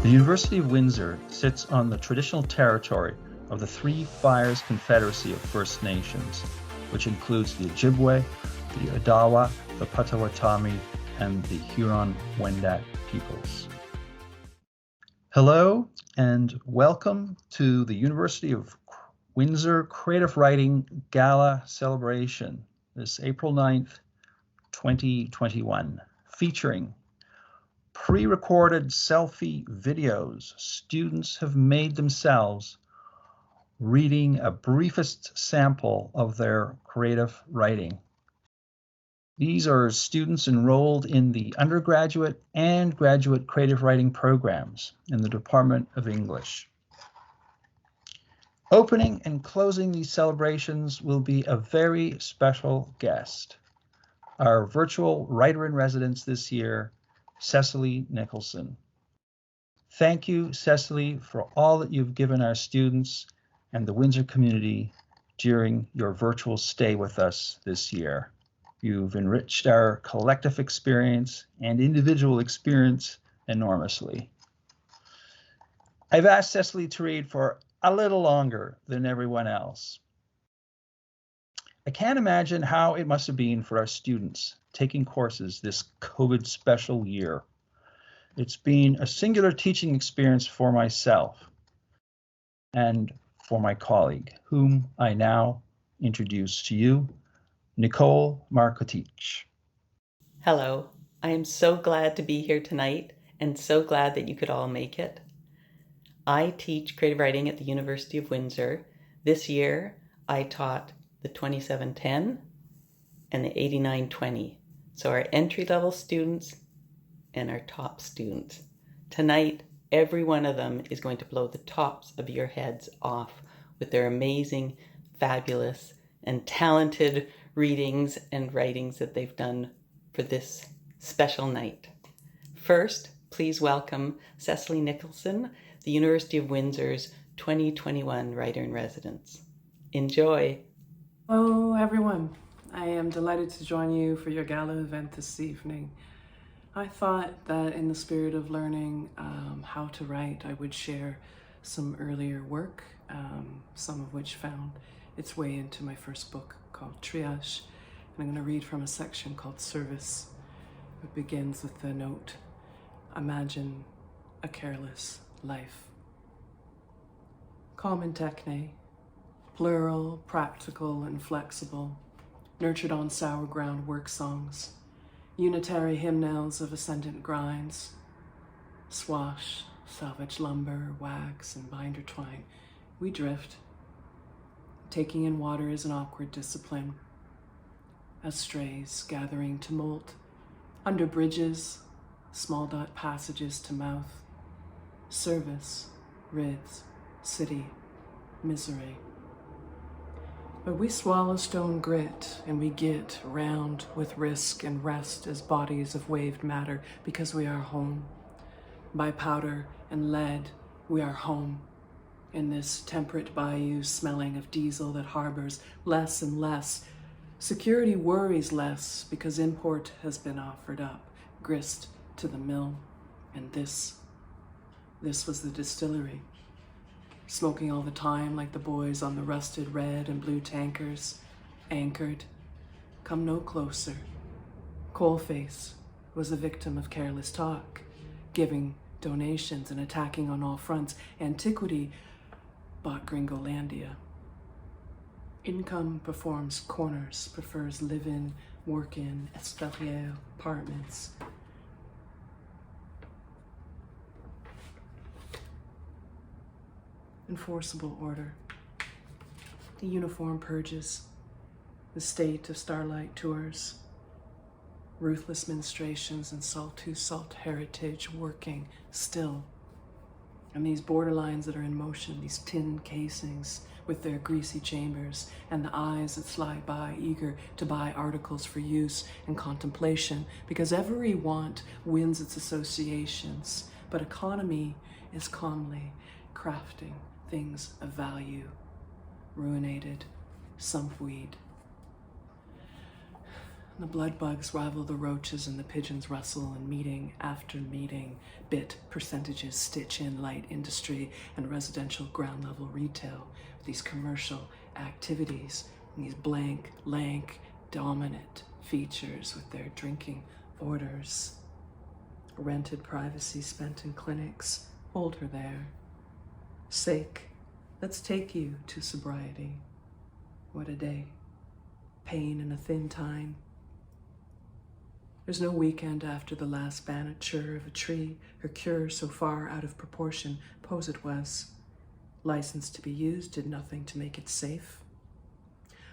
The University of Windsor sits on the traditional territory of the Three Fires Confederacy of First Nations, which includes the Ojibwe, the Odawa, the Potawatomi, and the Huron-Wendat peoples. Hello and welcome to the University of Windsor Creative Writing Gala celebration this April 9th, 2021, featuring pre-recorded selfie videos students have made themselves reading a briefest sample of their creative writing. These are students enrolled in the undergraduate and graduate creative writing programs in the Department of English. Opening and closing these celebrations will be a very special guest, our virtual writer-in-residence this year, Cecily Nicholson. Thank you, Cecily, for all that you've given our students and the Windsor community during your virtual stay with us this year. You've enriched our collective experience and individual experience enormously. I've asked Cecily to read for a little longer than everyone else. I can't imagine how it must have been for our students taking courses this COVID special year. It's been a singular teaching experience for myself and for my colleague, whom I now introduce to you, Nicole Markotich. Hello, I am so glad to be here tonight and so glad that you could all make it. I teach creative writing at the University of Windsor. This year, I taught the 2710 and the 8920. So our entry-level students and our top students. Tonight, every one of them is going to blow the tops of your heads off with their amazing, fabulous, and talented readings and writings that they've done for this special night. First, please welcome Cecily Nicholson, the University of Windsor's 2021 Writer-in-Residence. Enjoy! Hello everyone, I am delighted to join you for your gala event this evening. I thought that in the spirit of learning how to write, I would share some earlier work, some of which found its way into my first book called Triage. And I'm going to read from a section called Service. It begins with the note, imagine a careless life. Common techne, plural, practical, and flexible, nurtured on sour ground work songs, unitary hymnals of ascendant grinds, swash, salvage lumber, wax, and binder twine. We drift, taking in water is an awkward discipline, as strays gathering tumult, under bridges, small dot passages to mouth, service, rids, city, misery. But we swallow stone grit and we get round with risk and rest as bodies of waved matter because we are home. By powder and lead, we are home in this temperate bayou smelling of diesel that harbors less and less. Security worries less because import has been offered up, grist to the mill. And this was the distillery. Smoking all the time like the boys on the rusted red and blue tankers, anchored. Come no closer. Coalface was a victim of careless talk, giving donations and attacking on all fronts. Antiquity bought Gringolandia. Income performs corners, prefers live-in, work-in, Escalier apartments. Enforceable order. The uniform purges. The state of starlight tours. Ruthless menstruations and salt heritage working still. And these borderlines that are in motion, these tin casings with their greasy chambers and the eyes that slide by eager to buy articles for use and contemplation because every want wins its associations, but economy is calmly crafting things of value, ruinated, sumpweed. The blood bugs rival the roaches and the pigeons rustle, and meeting after meeting, bit percentages stitch in light industry and residential ground level retail with these commercial activities and these blank, lank, dominant features with their drinking orders. Rented privacy spent in clinics, hold her there. Sake, let's take you to sobriety. What a day. Pain in a thin time. There's no weekend after the last banature of a tree, her cure so far out of proportion, pose it was. License to be used did nothing to make it safe.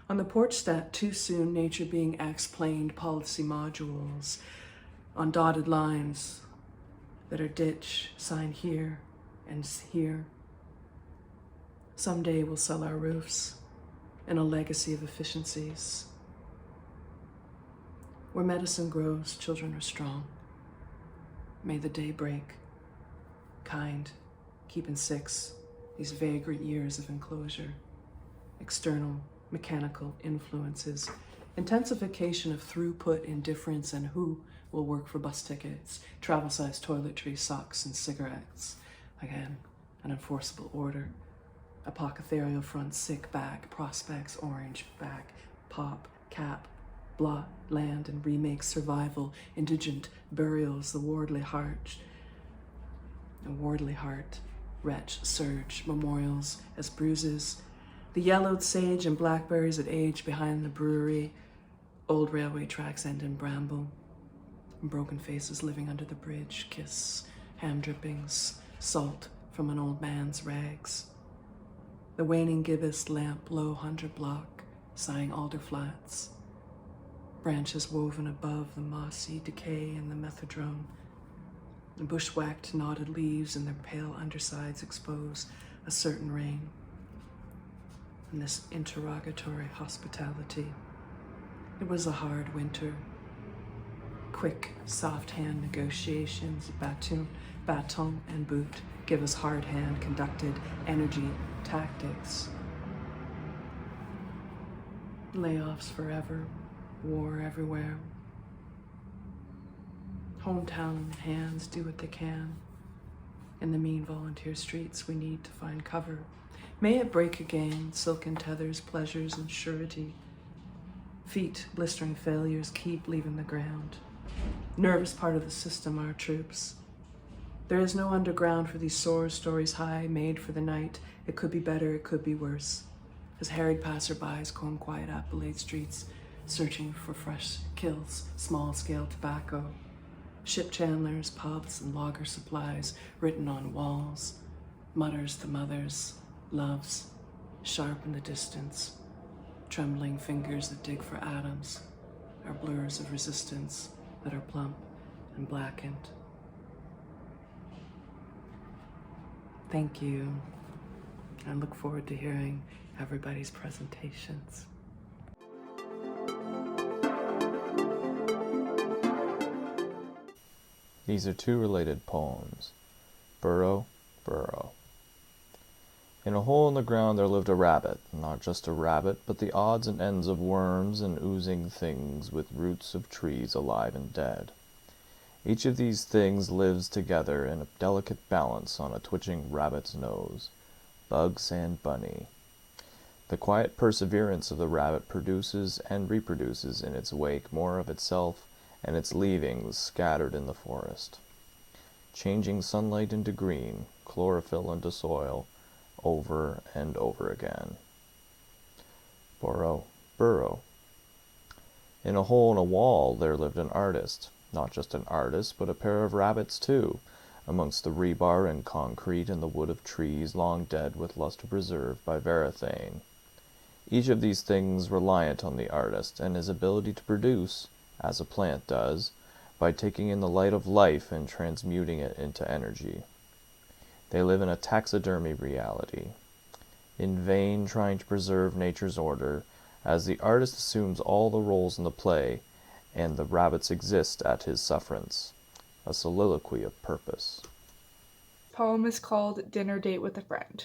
On the porch step, too soon, nature being explained, policy modules on dotted lines that are ditch, sign here and here. Someday we'll sell our roofs and a legacy of efficiencies. Where medicine grows, children are strong. May the day break. Kind, keeping six, these vagrant years of enclosure. External, mechanical influences. Intensification of throughput, indifference, and who will work for bus tickets, travel-sized toiletries, socks, and cigarettes. Again, an enforceable order. Apothecarial front, sick bag, prospects, orange bag, pop, cap, blot, land, and remake, survival, indigent, burials, the wardly heart, wretch, surge, memorials as bruises, the yellowed sage and blackberries that age behind the brewery, old railway tracks end in bramble, and broken faces living under the bridge, kiss, ham drippings, salt from an old man's rags, the waning gibbous lamp low 100 block, sighing alder flats, branches woven above the mossy decay in the methadrone. The bushwhacked knotted leaves and their pale undersides expose a certain rain. And this interrogatory hospitality. It was a hard winter. Quick, soft hand negotiations, baton and boot, give us hard hand conducted energy tactics. Layoffs forever. War everywhere. Hometown hands do what they can. In the mean volunteer streets, we need to find cover. May it break again, silken tethers, pleasures, and surety. Feet, blistering failures, keep leaving the ground. Nervous part of the system, our troops. There is no underground for these sore stories high, made for the night. It could be better, it could be worse. As harried passerbys comb quiet Appalachia streets, searching for fresh kills, small-scale tobacco, ship chandlers, pubs, and lager supplies written on walls, mutters the mothers, loves, sharp in the distance, trembling fingers that dig for atoms, are blurs of resistance that are plump and blackened. Thank you. I look forward to hearing everybody's presentations. These are two related poems. Burrow, Burrow. In a hole in the ground there lived a rabbit, not just a rabbit, but the odds and ends of worms and oozing things with roots of trees alive and dead. Each of these things lives together in a delicate balance on a twitching rabbit's nose. Bugs and bunny. The quiet perseverance of the rabbit produces and reproduces in its wake more of itself and its leavings scattered in the forest, changing sunlight into green, chlorophyll into soil, over and over again. Burrow, Burrow. In a hole in a wall there lived an artist, not just an artist, but a pair of rabbits too, amongst the rebar and concrete and the wood of trees long dead with lustre preserved by varathane. Each of these things reliant on the artist and his ability to produce, as a plant does, by taking in the light of life and transmuting it into energy. They live in a taxidermy reality, in vain trying to preserve nature's order, as the artist assumes all the roles in the play, and the rabbits exist at his sufferance, a soliloquy of purpose. Poem is called Dinner Date with a Friend.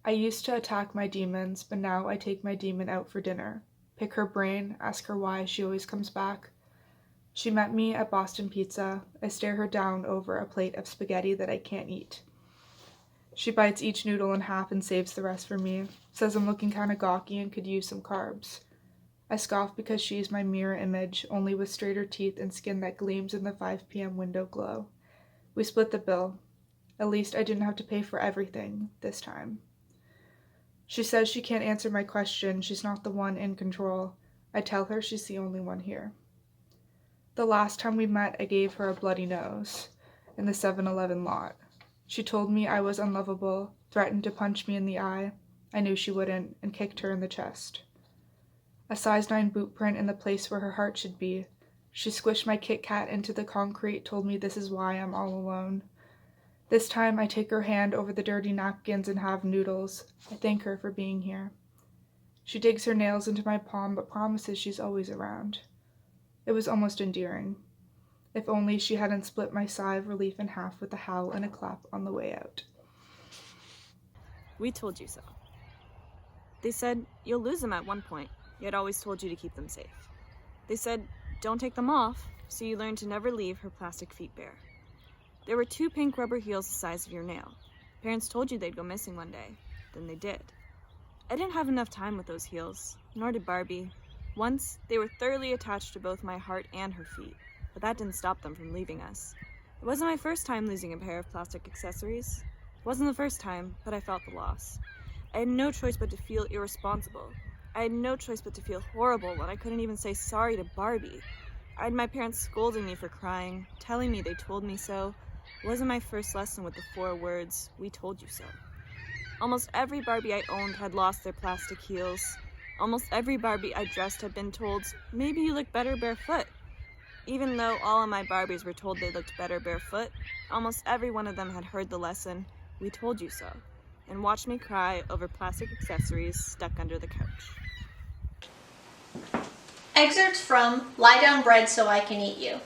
I used to attack my demons, but now I take my demon out for dinner. pick her brain, ask her why she always comes back. She met me at Boston Pizza. I stare her down over a plate of spaghetti that I can't eat. She bites each noodle in half and saves the rest for me, says I'm looking kinda gawky and could use some carbs. I scoff because she's my mirror image, only with straighter teeth and skin that gleams in the 5 p.m. window glow. We split the bill. At least I didn't have to pay for everything this time. She says she can't answer my question, she's not the one in control. I tell her she's the only one here. The last time we met, I gave her a bloody nose in the 7-Eleven lot. She told me I was unlovable, threatened to punch me in the eye. I knew she wouldn't, and kicked her in the chest. A size 9 boot print in the place where her heart should be. She squished my Kit Kat into the concrete, told me this is why I'm all alone. This time I take her hand over the dirty napkins and have noodles. I thank her for being here. She digs her nails into my palm but promises she's always around. It was almost endearing. If only she hadn't split my sigh of relief in half with a howl and a clap on the way out. We told you so. They said, you'll lose them at one point, yet always told you to keep them safe. They said, don't take them off, so you learn to never leave her plastic feet bare. There were 2 pink rubber heels the size of your nail. Parents told you they'd go missing one day. Then they did. I didn't have enough time with those heels, nor did Barbie. Once, they were thoroughly attached to both my heart and her feet, but that didn't stop them from leaving us. It wasn't my first time losing a pair of plastic accessories. It wasn't the first time, but I felt the loss. I had no choice but to feel irresponsible. I had no choice but to feel horrible when I couldn't even say sorry to Barbie. I had my parents scolding me for crying, telling me they told me so. It wasn't my first lesson with the 4 words, we told you so. Almost every Barbie I owned had lost their plastic heels. Almost every Barbie I dressed had been told, maybe you look better barefoot. Even though all of my Barbies were told they looked better barefoot, almost every one of them had heard the lesson, we told you so, and watched me cry over plastic accessories stuck under the couch. Excerpts from Lie Down Bread So I Can Eat You.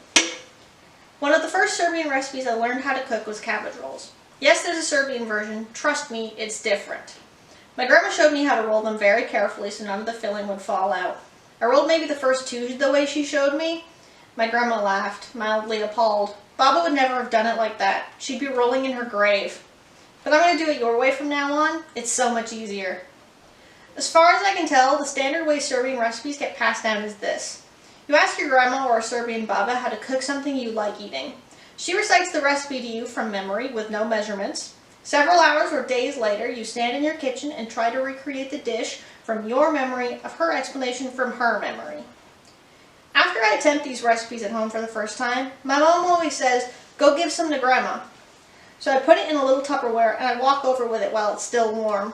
One of the first Serbian recipes I learned how to cook was cabbage rolls. Yes, there's a Serbian version. Trust me, it's different. My grandma showed me how to roll them very carefully so none of the filling would fall out. I rolled maybe the first 2 the way she showed me. My grandma laughed, mildly appalled. Baba would never have done it like that. She'd be rolling in her grave. But I'm going to do it your way from now on. It's so much easier. As far as I can tell, the standard way Serbian recipes get passed down is this. You ask your grandma or a Serbian baba how to cook something you like eating. She recites the recipe to you from memory with no measurements. Several hours or days later, you stand in your kitchen and try to recreate the dish from your memory of her explanation from her memory. After I attempt these recipes at home for the first time, my mom always says, go give some to grandma. So I put it in a little Tupperware and I walk over with it while it's still warm.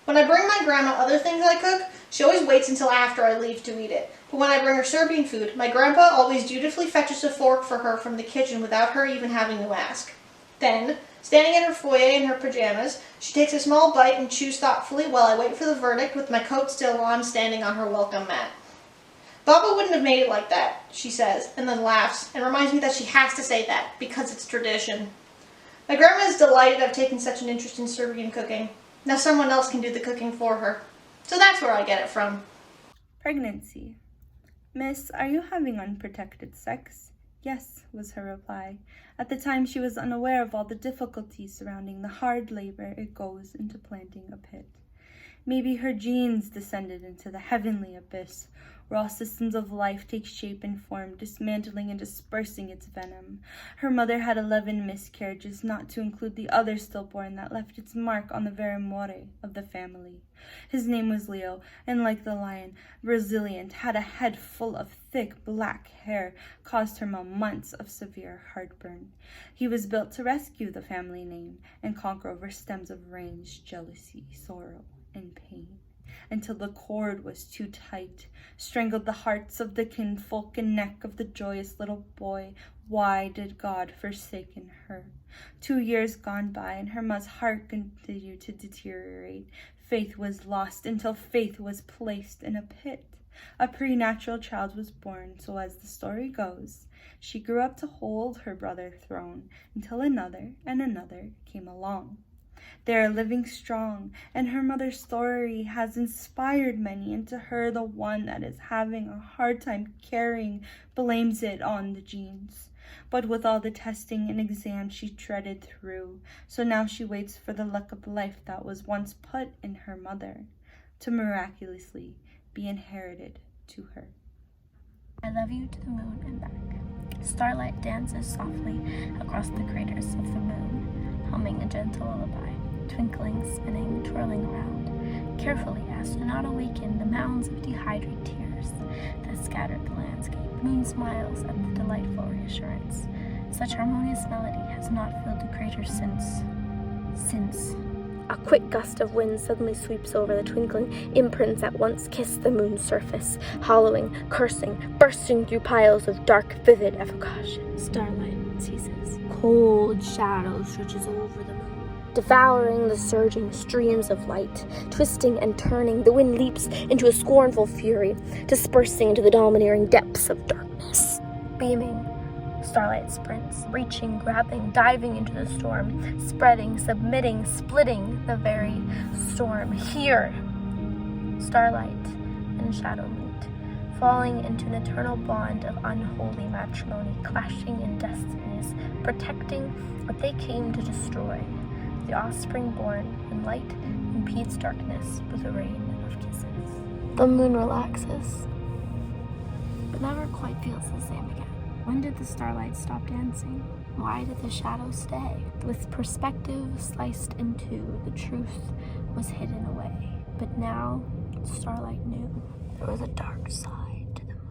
When I bring my grandma other things I cook, she always waits until after I leave to eat it. But when I bring her Serbian food, my grandpa always dutifully fetches a fork for her from the kitchen without her even having to ask. Then, standing in her foyer in her pajamas, she takes a small bite and chews thoughtfully while I wait for the verdict with my coat still on, standing on her welcome mat. Baba wouldn't have made it like that, she says, and then laughs, and reminds me that she has to say that, because it's tradition. My grandma is delighted I've taken such an interest in Serbian cooking. Now someone else can do the cooking for her. So that's where I get it from. Pregnancy. Miss, are you having unprotected sex? Yes, was her reply. At the time she was unaware of all the difficulties surrounding the hard labor it goes into planting a pit. Maybe her genes descended into the heavenly abyss, where all systems of life take shape and form, dismantling and dispersing its venom. Her mother had 11 miscarriages, not to include the other stillborn that left its mark on the very more of the family. His name was Leo, and like the lion, resilient, had a head full of thick black hair, caused her mom months of severe heartburn. He was built to rescue the family name and conquer over stems of rage, jealousy, sorrow, and pain, until the cord was too tight, strangled the hearts of the kinfolk and neck of the joyous little boy. Why did God forsaken her? 2 years gone by, and her mother's heart continued to deteriorate. Faith was lost until faith was placed in a pit. A preternatural child was born, so as the story goes, she grew up to hold her brother's throne until another and another came along. They are living strong, and her mother's story has inspired many, and to her, the one that is having a hard time carrying blames it on the genes. But with all the testing and exams she treaded through, so now she waits for the luck of life that was once put in her mother to miraculously be inherited to her. I love you to the moon and back. Starlight dances softly across the craters of the moon, humming a gentle lullaby, twinkling, spinning, twirling around, carefully as to not awaken the mounds of dehydrated tears that scattered the landscape. Moon smiles at the delightful reassurance. Such harmonious melody has not filled the crater since. A quick gust of wind suddenly sweeps over the twinkling imprints at once kiss the moon's surface, hollowing, cursing, bursting through piles of dark, vivid evocation. Starlight ceases. Cold shadow stretches over the moon, devouring the surging streams of light. Twisting and turning, the wind leaps into a scornful fury, dispersing into the domineering depths of darkness. Beaming, Starlight sprints, reaching, grabbing, diving into the storm, spreading, submitting, splitting the very storm. Here, Starlight and Shadow meet, falling into an eternal bond of unholy matrimony, clashing in destinies, protecting what they came to destroy, the offspring born when light impedes darkness with a rain of kisses. The moon relaxes, but never quite feels the same again. When did the starlight stop dancing? Why did the shadow stay? With perspective sliced in two, the truth was hidden away. But now, Starlight knew there was a dark side to the moon.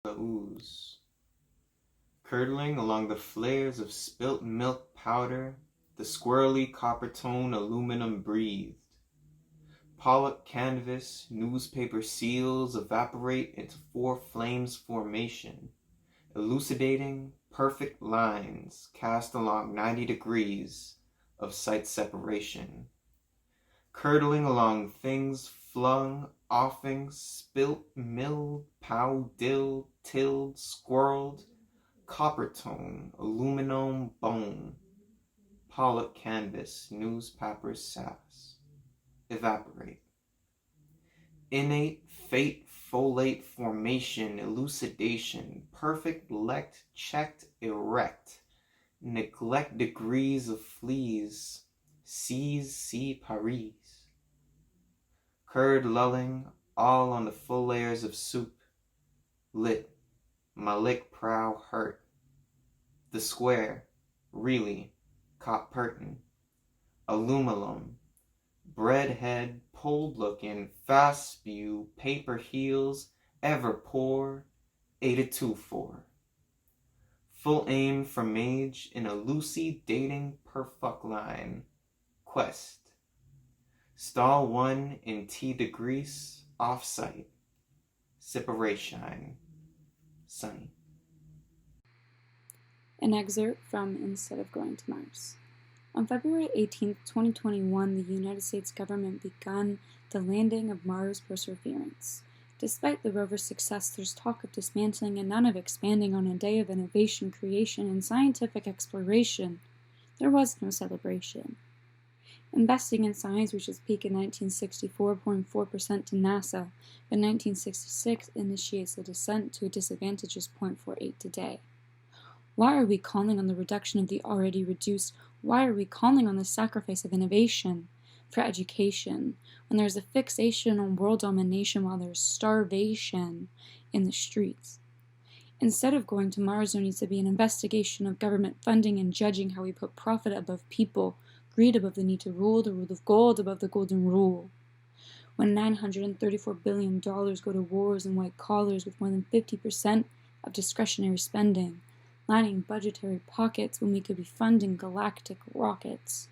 The ooze. Curdling along the flares of spilt milk powder, the squirrely copper tone aluminum breathed. Pollock canvas, newspaper seals evaporate into four flames formation, elucidating perfect lines cast along 90 degrees of sight separation. Curdling along things flung, offing, spilt, milled, pow, dill, tilled, squirreled, copper tone, aluminum bone, Pollock canvas, newspaper sass, evaporate. Innate fate, folate formation, elucidation, perfect lect, checked, erect, neglect degrees of fleas, seas, see Paris. Curd lulling, all on the full layers of soup, lit, Malik prow hurt. The square, really, cop pertin, aluminum, bread head, pulled looking, fast spew, paper heels, ever pour, 8-2-4. Full aim from mage in a Lucy dating perfect line, quest. Stall 1 in T degrees, off-site, separation, sunny. An excerpt from Instead of Going to Mars. On February 18, 2021, the United States government began the landing of Mars Perseverance. Despite the rover's success, there's talk of dismantling and none of expanding on a day of innovation, creation, and scientific exploration. There was no celebration. Investing in science reached its peak in 1964.4% to NASA, but 1966 initiates a descent to a disadvantageous 0.48 today. Why are we calling on the reduction of the already reduced? Why are we calling on the sacrifice of innovation for education when there's a fixation on world domination while there's starvation in the streets? Instead of going to Mars, there needs to be an investigation of government funding and judging how we put profit above people, greed above the need to rule, the rule of gold above the golden rule. When $934 billion go to wars and white collars with more than 50% of discretionary spending, lining budgetary pockets when we could be funding galactic rockets.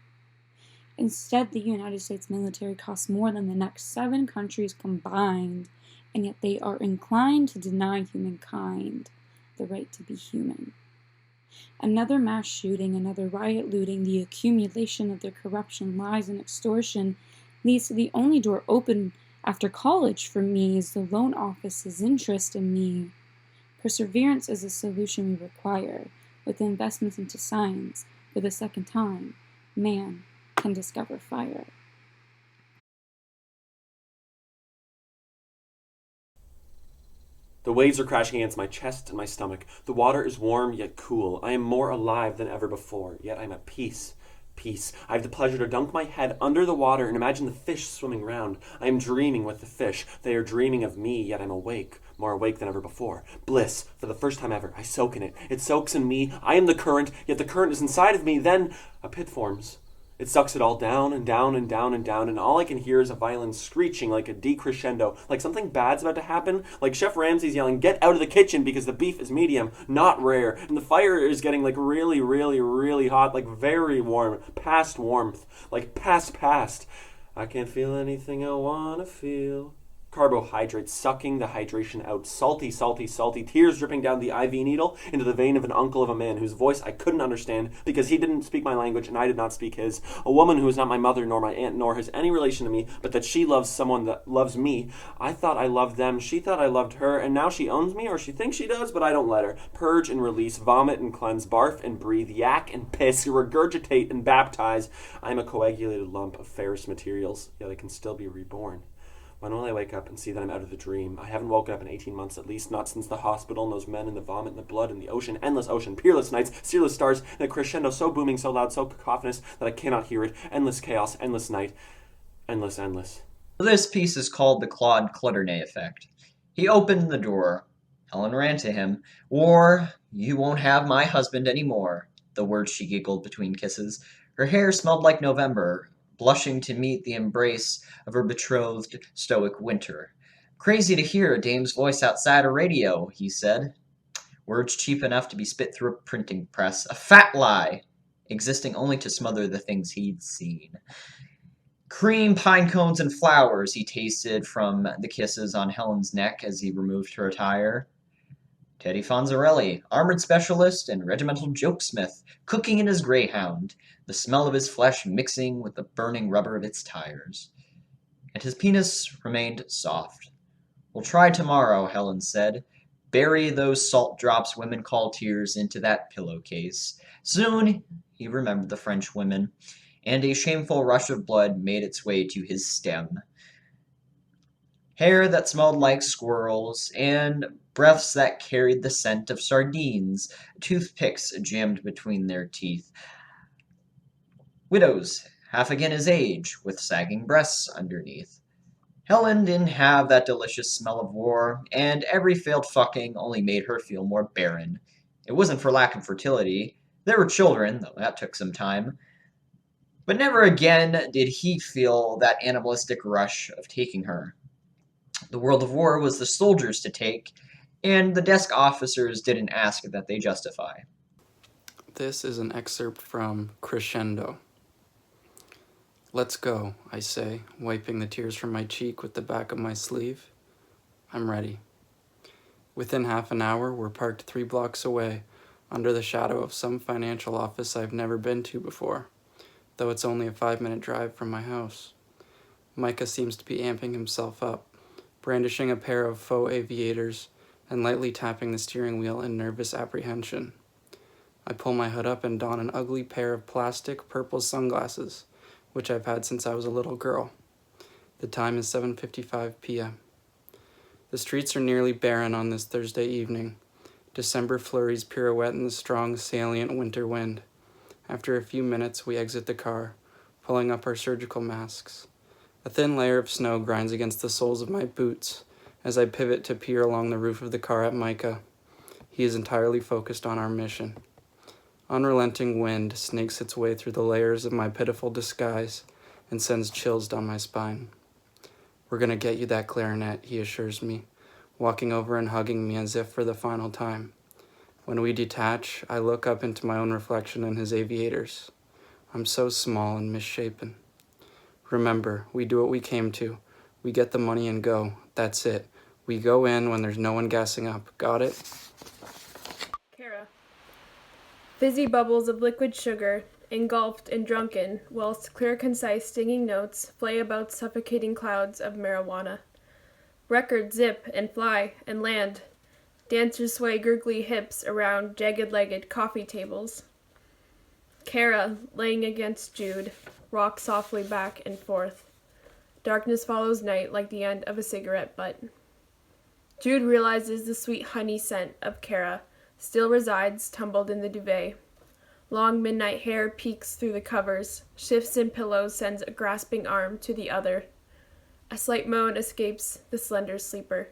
Instead, the United States military costs more than the next 7 countries combined, and yet they are inclined to deny humankind the right to be human. Another mass shooting, another riot looting, the accumulation of their corruption, lies, and extortion leads to the only door open after college for me is the loan office's interest in me. Perseverance is a solution we require. With investments into science, for the second time, man can discover fire. The waves are crashing against my chest and my stomach. The water is warm yet cool. I am more alive than ever before, yet I'm at peace. Peace. I have the pleasure to dunk my head under the water and imagine the fish swimming round. I am dreaming with the fish. They are dreaming of me, yet I'm awake, more awake than ever before. Bliss. For the first time ever, I soak in it. It soaks in me. I am the current, yet the current is inside of me. Then a pit forms. It sucks it all down and down and down and down, and all I can hear is a violin screeching like a decrescendo, like something bad's about to happen, like Chef Ramsay's yelling, "Get out of the kitchen," because the beef is medium, not rare, and the fire is getting like really, really, really hot, like very warm, past warmth, like past. I can't feel anything I wanna feel. Carbohydrates sucking the hydration out. Salty, tears dripping down the IV needle into the vein of an uncle of a man whose voice I couldn't understand because he didn't speak my language and I did not speak his. A woman who is not my mother nor my aunt nor has any relation to me, but that she loves someone that loves me. I thought I loved them, she thought I loved her, and now she owns me, or she thinks she does, but I don't let her. Purge and release, vomit and cleanse, barf and breathe, yak and piss, regurgitate and baptize. I am a coagulated lump of ferrous materials, yet I can still be reborn. When will I wake up and see that I'm out of the dream? I haven't woken up in 18 months at least, not since the hospital and those men and the vomit and the blood and the ocean, endless ocean, peerless nights, seerless stars, and a crescendo so booming, so loud, so cacophonous that I cannot hear it. Endless chaos, endless night, endless. This piece is called the Claude Clutternay effect. He opened the door. Helen ran to him. "War, you won't have my husband anymore," the words she giggled between kisses. Her hair smelled like November, blushing to meet the embrace of her betrothed, stoic winter. "Crazy to hear a dame's voice outside a radio," he said. Words cheap enough to be spit through a printing press. A fat lie, existing only to smother the things he'd seen. Cream, pine cones, and flowers he tasted from the kisses on Helen's neck as he removed her attire. Teddy Fonzarelli, armored specialist and regimental jokesmith, cooking in his Greyhound, the smell of his flesh mixing with the burning rubber of its tires. And his penis remained soft. "We'll try tomorrow," Helen said. "Bury those salt drops women call tears into that pillowcase." Soon he remembered the French women, and a shameful rush of blood made its way to his stem. Hair that smelled like squirrels, and breaths that carried the scent of sardines, toothpicks jammed between their teeth. Widows, half again his age, with sagging breasts underneath. Helen didn't have that delicious smell of war, and every failed fucking only made her feel more barren. It wasn't for lack of fertility. There were children, though that took some time. But never again did he feel that animalistic rush of taking her. The world of war was the soldiers to take, and the desk officers didn't ask that they justify. This is an excerpt from Crescendo. "Let's go," I say, wiping the tears from my cheek with the back of my sleeve. I'm ready. Within half an hour, we're parked 3 blocks away, under the shadow of some financial office I've never been to before, though it's only a 5-minute drive from my house. Micah seems to be amping himself up, brandishing a pair of faux aviators and lightly tapping the steering wheel in nervous apprehension. I pull my hood up and don an ugly pair of plastic purple sunglasses, which I've had since I was a little girl. The time is 7:55 p.m. The streets are nearly barren on this Thursday evening. December flurries pirouette in the strong, salient winter wind. After a few minutes, we exit the car, pulling up our surgical masks. A thin layer of snow grinds against the soles of my boots as I pivot to peer along the roof of the car at Micah. He is entirely focused on our mission. Unrelenting wind snakes its way through the layers of my pitiful disguise and sends chills down my spine. We're gonna get you that clarinet, he assures me, walking over and hugging me as if for the final time. When we detach, I look up into my own reflection in his aviators. I'm so small and misshapen. Remember, we do what we came to. We get the money and go. That's it. We go in when there's no one gassing up. Got it? Kara. Fizzy bubbles of liquid sugar, engulfed and drunken, whilst clear, concise, stinging notes flay about suffocating clouds of marijuana. Records zip and fly and land. Dancers sway gurgly hips around jagged-legged coffee tables. Kara, laying against Jude, rocks softly back and forth. Darkness follows night like the end of a cigarette butt. Jude realizes the sweet honey scent of Kara still resides tumbled in the duvet. Long midnight hair peeks through the covers, shifts in pillows, sends a grasping arm to the other. A slight moan escapes the slender sleeper.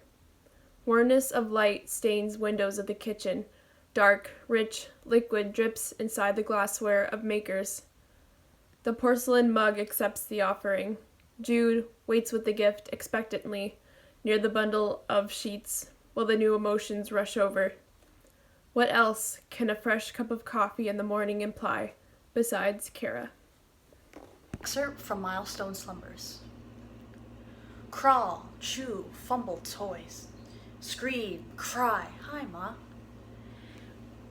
Warmness of light stains windows of the kitchen. Dark, rich liquid drips inside the glassware of makers. The porcelain mug accepts the offering. Jude waits with the gift expectantly near the bundle of sheets while the new emotions rush over. What else can a fresh cup of coffee in the morning imply besides Kara? Excerpt from Milestone Slumbers. Crawl, chew, fumble toys. Scream, cry, hi ma.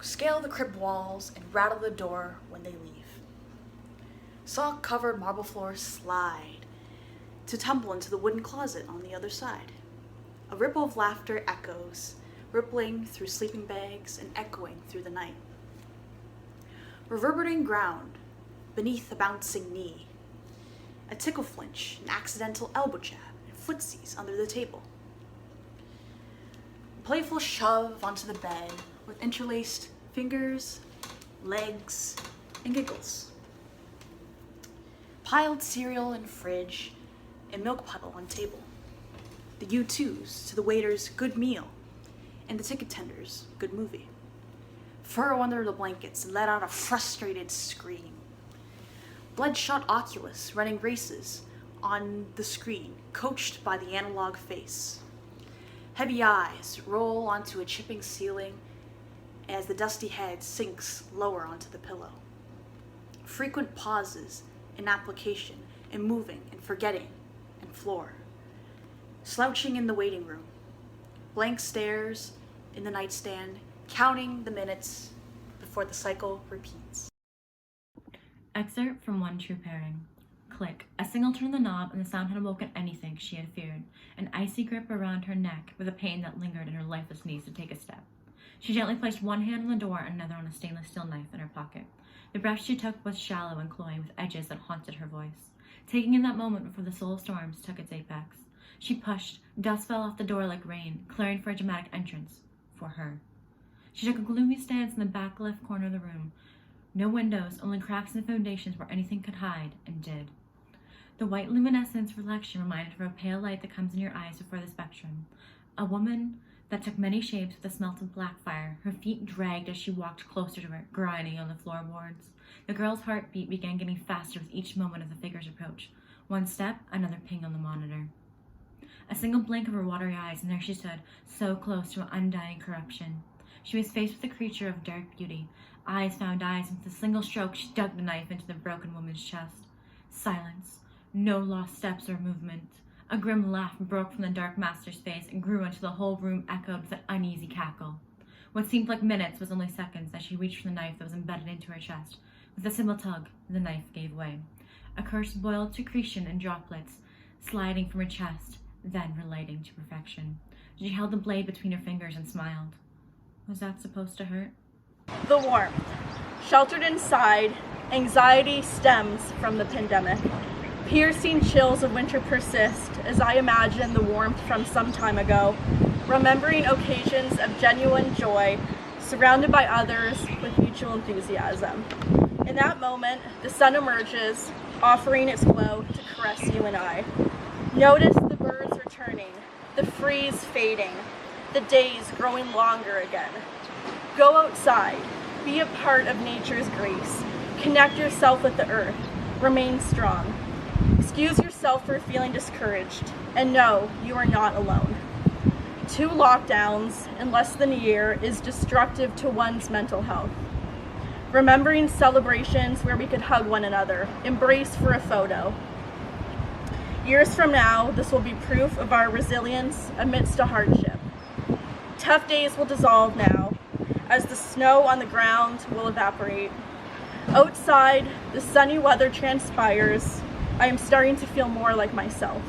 Scale the crib walls and rattle the door when they leave. Saw-covered marble floors slide to tumble into the wooden closet on the other side. A ripple of laughter echoes, rippling through sleeping bags and echoing through the night. Reverberating ground beneath a bouncing knee. A tickle flinch, an accidental elbow jab, and footsies under the table. A playful shove onto the bed with interlaced fingers, legs, and giggles. Piled cereal in fridge and milk puddle on table. The U2s to the waiter's good meal and the ticket tender's good movie. Furrow under the blankets and let out a frustrated scream. Bloodshot Oculus running races on the screen, coached by the analog face. Heavy eyes roll onto a chipping ceiling as the dusty head sinks lower onto the pillow. Frequent pauses in application and moving and forgetting and floor. Slouching in the waiting room. Blank stares in the nightstand, counting the minutes before the cycle repeats. Excerpt from One True Pairing. Click. A single turn of the knob and the sound had awoken anything she had feared. An icy grip around her neck with a pain that lingered in her lifeless knees to take a step. She gently placed one hand on the door and another on a stainless steel knife in her pocket. The breath she took was shallow and cloying with edges that haunted her voice. Taking in that moment before the soul of storms took its apex. She pushed. Dust fell off the door like rain, clearing for a dramatic entrance. For her. She took a gloomy stance in the back left corner of the room. No windows, only cracks in the foundations where anything could hide, and did. The white luminescence reflection reminded her of a pale light that comes in your eyes before the spectrum. A woman that took many shapes with the smelt of black fire. Her feet dragged as she walked closer to her, grinding on the floorboards. The girl's heartbeat began getting faster with each moment of the figure's approach. One step, another ping on the monitor. A single blink of her watery eyes, and there she stood, so close to an undying corruption. She was faced with a creature of dark beauty. Eyes found eyes, and with a single stroke she dug the knife into the broken woman's chest. Silence. No lost steps or movement. A grim laugh broke from the dark master's face and grew until the whole room echoed with an uneasy cackle. What seemed like minutes was only seconds as she reached for the knife that was embedded into her chest. With a simple tug, the knife gave way. A curse boiled secretion in droplets, sliding from her chest, then relating to perfection. She held the blade between her fingers and smiled. Was that supposed to hurt? The warmth. Sheltered inside, anxiety stems from the pandemic. Piercing chills of winter persist as I imagine the warmth from some time ago, remembering occasions of genuine joy, surrounded by others with mutual enthusiasm. In that moment, the sun emerges, offering its glow to caress you and I. Notice the birds returning, the freeze fading, the days growing longer again. Go outside, Be a part of nature's grace. Connect yourself with the earth. Remain strong. Excuse yourself for feeling discouraged, and know you are not alone. 2 lockdowns in less than a year is destructive to one's mental health. Remembering celebrations where we could hug one another, embrace for a photo. Years from now, this will be proof of our resilience amidst a hardship. Tough days will dissolve now, as the snow on the ground will evaporate. Outside, the sunny weather transpires. I am starting to feel more like myself.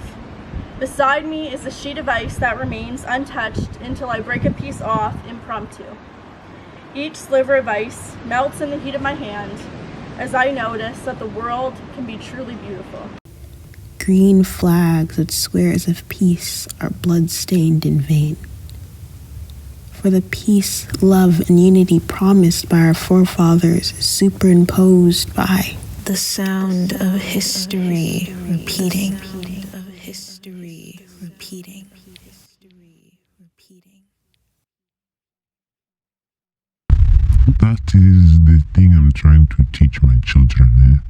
Beside me is a sheet of ice that remains untouched until I break a piece off impromptu. Each sliver of ice melts in the heat of my hand as I notice that the world can be truly beautiful. Green flags with squares of peace are blood-stained in vain. For the peace, love, and unity promised by our forefathers is superimposed by the sound of history repeating. That is the thing I'm trying to teach my children,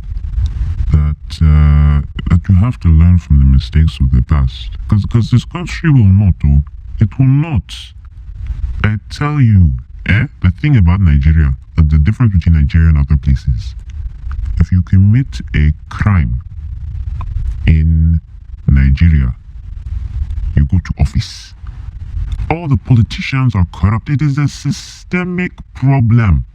that you have to learn from the mistakes of the past. Because this country will not, it will not. I tell you, the thing about Nigeria, the difference between Nigeria and other places, if you commit a crime in Nigeria, you go to office. All the politicians are corrupt. It is a systemic problem.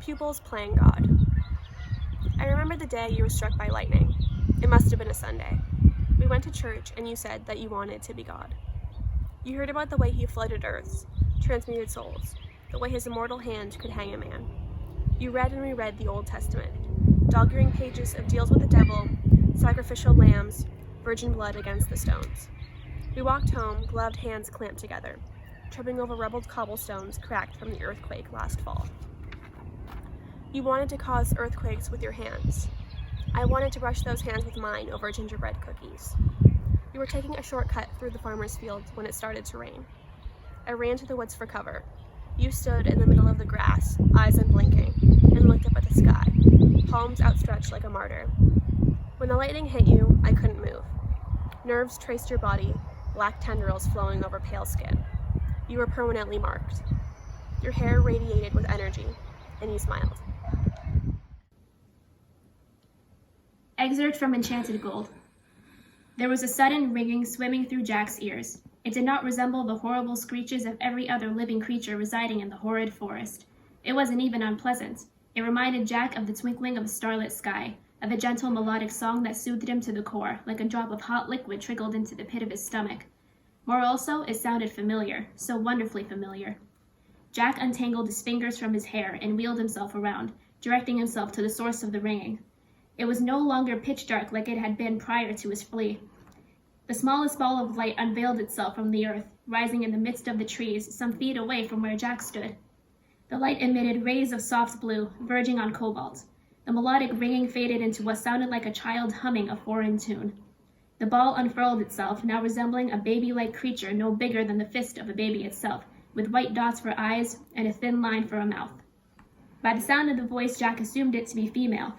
Pupils playing God. I remember the day you were struck by lightning. It must have been a Sunday. We went to church and you said that you wanted to be God. You heard about the way he flooded earths, transmuted souls, the way his immortal hand could hang a man. You read and reread the Old Testament, dog-earing pages of deals with the devil, sacrificial lambs, virgin blood against the stones. We walked home, gloved hands clamped together, tripping over rubbled cobblestones cracked from the earthquake last fall. You wanted to cause earthquakes with your hands. I wanted to brush those hands with mine over gingerbread cookies. We were taking a shortcut through the farmer's field when it started to rain. I ran to the woods for cover. You stood in the middle of the grass, eyes unblinking, and looked up at the sky, palms outstretched like a martyr. When the lightning hit you, I couldn't move. Nerves traced your body, black tendrils flowing over pale skin. You were permanently marked. Your hair radiated with energy, and you smiled. Excerpt from Enchanted Gold. There was a sudden ringing swimming through Jack's ears. It did not resemble the horrible screeches of every other living creature residing in the horrid forest. It wasn't even unpleasant. It reminded Jack of the twinkling of a starlit sky, of a gentle melodic song that soothed him to the core, like a drop of hot liquid trickled into the pit of his stomach. More also, it sounded familiar, so wonderfully familiar. Jack untangled his fingers from his hair and wheeled himself around, directing himself to the source of the ringing. It was no longer pitch dark like it had been prior to his flee. The smallest ball of light unveiled itself from the earth, rising in the midst of the trees, some feet away from where Jack stood. The light emitted rays of soft blue, verging on cobalt. The melodic ringing faded into what sounded like a child humming a foreign tune. The ball unfurled itself, now resembling a baby-like creature no bigger than the fist of a baby itself, with white dots for eyes and a thin line for a mouth. By the sound of the voice, Jack assumed it to be female.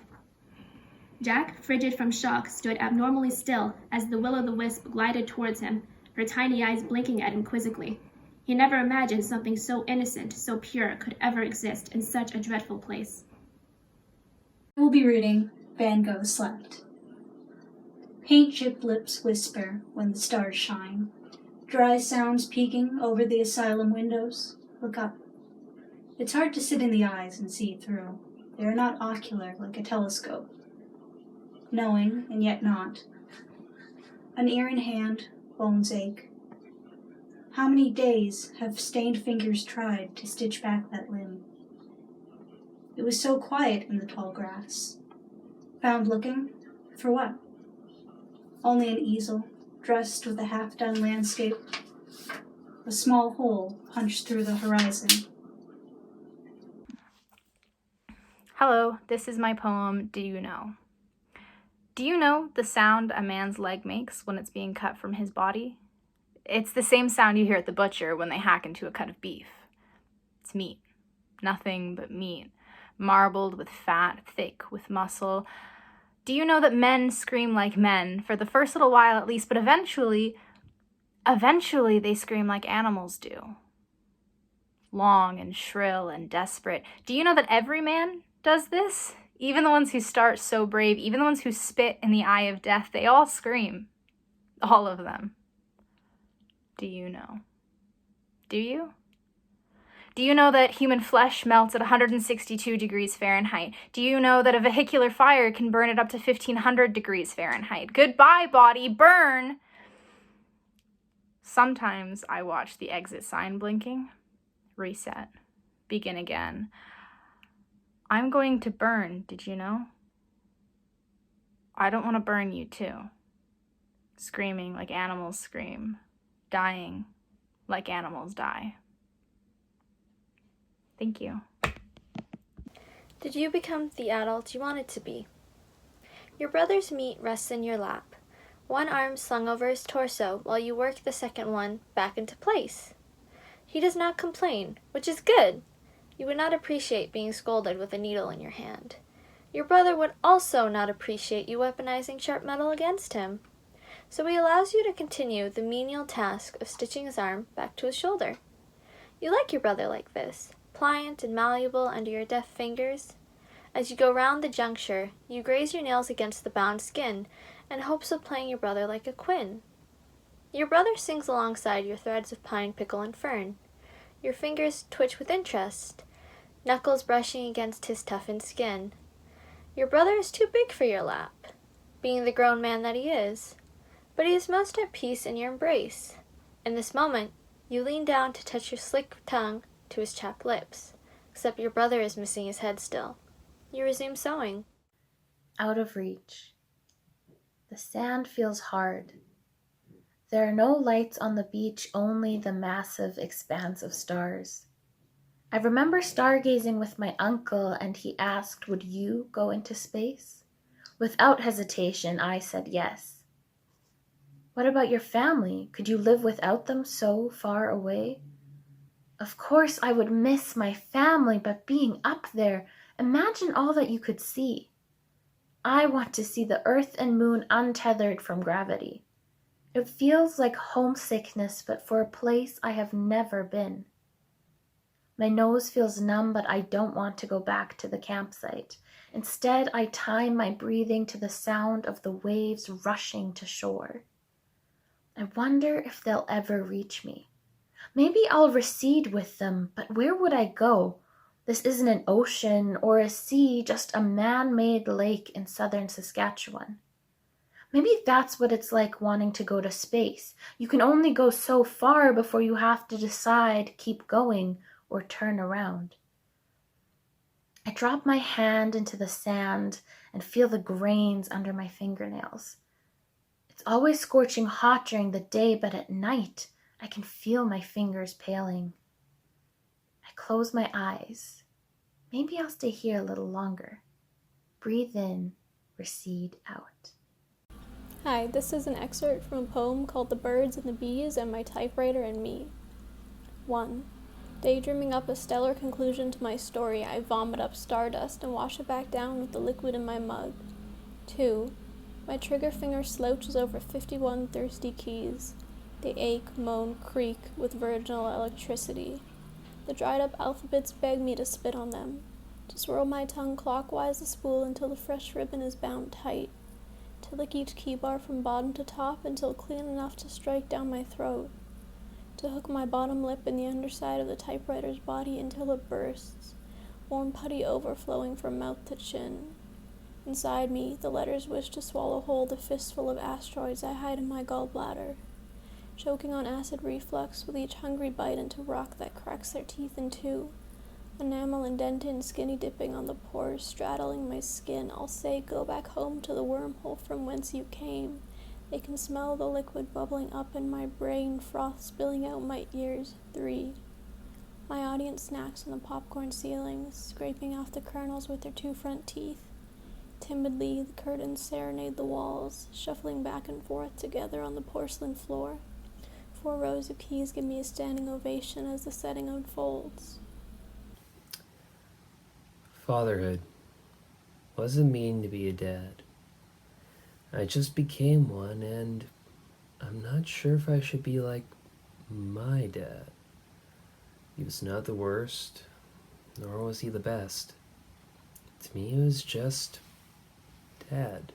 Jack, frigid from shock, stood abnormally still as the will-o'-the-wisp glided towards him, her tiny eyes blinking at him quizzically. He never imagined something so innocent, so pure, could ever exist in such a dreadful place. I will be reading Van Gogh slept. Paint-chipped lips whisper when the stars shine. Dry sounds peeking over the asylum windows. Look up. It's hard to sit in the eyes and see through. They are not ocular like a telescope. Knowing and yet not. An ear in hand, bones ache. How many days have stained fingers tried to stitch back that limb? It was so quiet in the tall grass. Found looking? For what? Only an easel, dressed with a half-done landscape. A small hole punched through the horizon. Hello, this is my poem, Do You Know? Do you know the sound a man's leg makes when it's being cut from his body? It's the same sound you hear at the butcher when they hack into a cut of beef. It's meat. Nothing but meat. Marbled with fat, thick with muscle. Do you know that men scream like men, for the first little while at least, but eventually they scream like animals do. Long and shrill and desperate. Do you know that every man does this? Even the ones who start so brave, even the ones who spit in the eye of death, they all scream. All of them. Do you know? Do you? Do you know that human flesh melts at 162 degrees Fahrenheit? Do you know that a vehicular fire can burn it up to 1500 degrees Fahrenheit? Goodbye, body, burn! Sometimes I watch the exit sign blinking. Reset. Begin again. I'm going to burn, did you know? I don't want to burn you too. Screaming like animals scream. Dying like animals die. Thank you. Did you become the adult you wanted to be? Your brother's meat rests in your lap, one arm slung over his torso while you work the second one back into place. He does not complain, which is good. You would not appreciate being scolded with a needle in your hand. Your brother would also not appreciate you weaponizing sharp metal against him. So he allows you to continue the menial task of stitching his arm back to his shoulder. You like your brother like this, pliant and malleable under your deft fingers. As you go round the juncture, you graze your nails against the bound skin in hopes of playing your brother like a quin. Your brother sings alongside your threads of pine, pickle, and fern. Your fingers twitch with interest, knuckles brushing against his toughened skin. Your brother is too big for your lap, being the grown man that he is, but he is most at peace in your embrace. In this moment, you lean down to touch your slick tongue to his chapped lips, except your brother is missing his head still. You resume sewing. Out of reach. The sand feels hard. There are no lights on the beach, only the massive expanse of stars. I remember stargazing with my uncle, and he asked, would you go into space? Without hesitation, I said yes. What about your family? Could you live without them so far away? Of course I would miss my family, but being up there, imagine all that you could see. I want to see the earth and moon untethered from gravity. It feels like homesickness, but for a place I have never been. My nose feels numb, but I don't want to go back to the campsite. Instead, I time my breathing to the sound of the waves rushing to shore. I wonder if they'll ever reach me. Maybe I'll recede with them, but where would I go? This isn't an ocean or a sea, just a man-made lake in southern Saskatchewan. Maybe that's what it's like wanting to go to space. You can only go so far before you have to decide, keep going, or turn around. I drop my hand into the sand and feel the grains under my fingernails. It's always scorching hot during the day, but at night, I can feel my fingers paling. I close my eyes. Maybe I'll stay here a little longer. Breathe in, recede out. Hi, this is an excerpt from a poem called The Birds and the Bees and My Typewriter and Me. 1. Daydreaming up a stellar conclusion to my story, I vomit up stardust and wash it back down with the liquid in my mug. 2. My trigger finger slouches over 51 thirsty keys. They ache, moan, creak with virginal electricity. The dried up alphabets beg me to spit on them. To swirl my tongue clockwise the spool until the fresh ribbon is bound tight. To lick each key bar from bottom to top until clean enough to strike down my throat. To hook my bottom lip in the underside of the typewriter's body until it bursts, warm putty overflowing from mouth to chin. Inside me, the letters wish to swallow whole the fistful of asteroids I hide in my gallbladder, choking on acid reflux with each hungry bite into rock that cracks their teeth in two. Enamel indented and skinny dipping on the pores straddling my skin, I'll say, go back home to the wormhole from whence you came. They can smell the liquid bubbling up in my brain, froth spilling out my ears. 3. My audience snacks on the popcorn ceilings, scraping off the kernels with their 2 front teeth. Timidly, the curtains serenade the walls, shuffling back and forth together on the porcelain floor. 4 rows of keys give me a standing ovation as the setting unfolds. Fatherhood. What does it mean to be a dad? I just became one, and I'm not sure if I should be like my dad. He was not the worst, nor was he the best. To me, he was just Dad.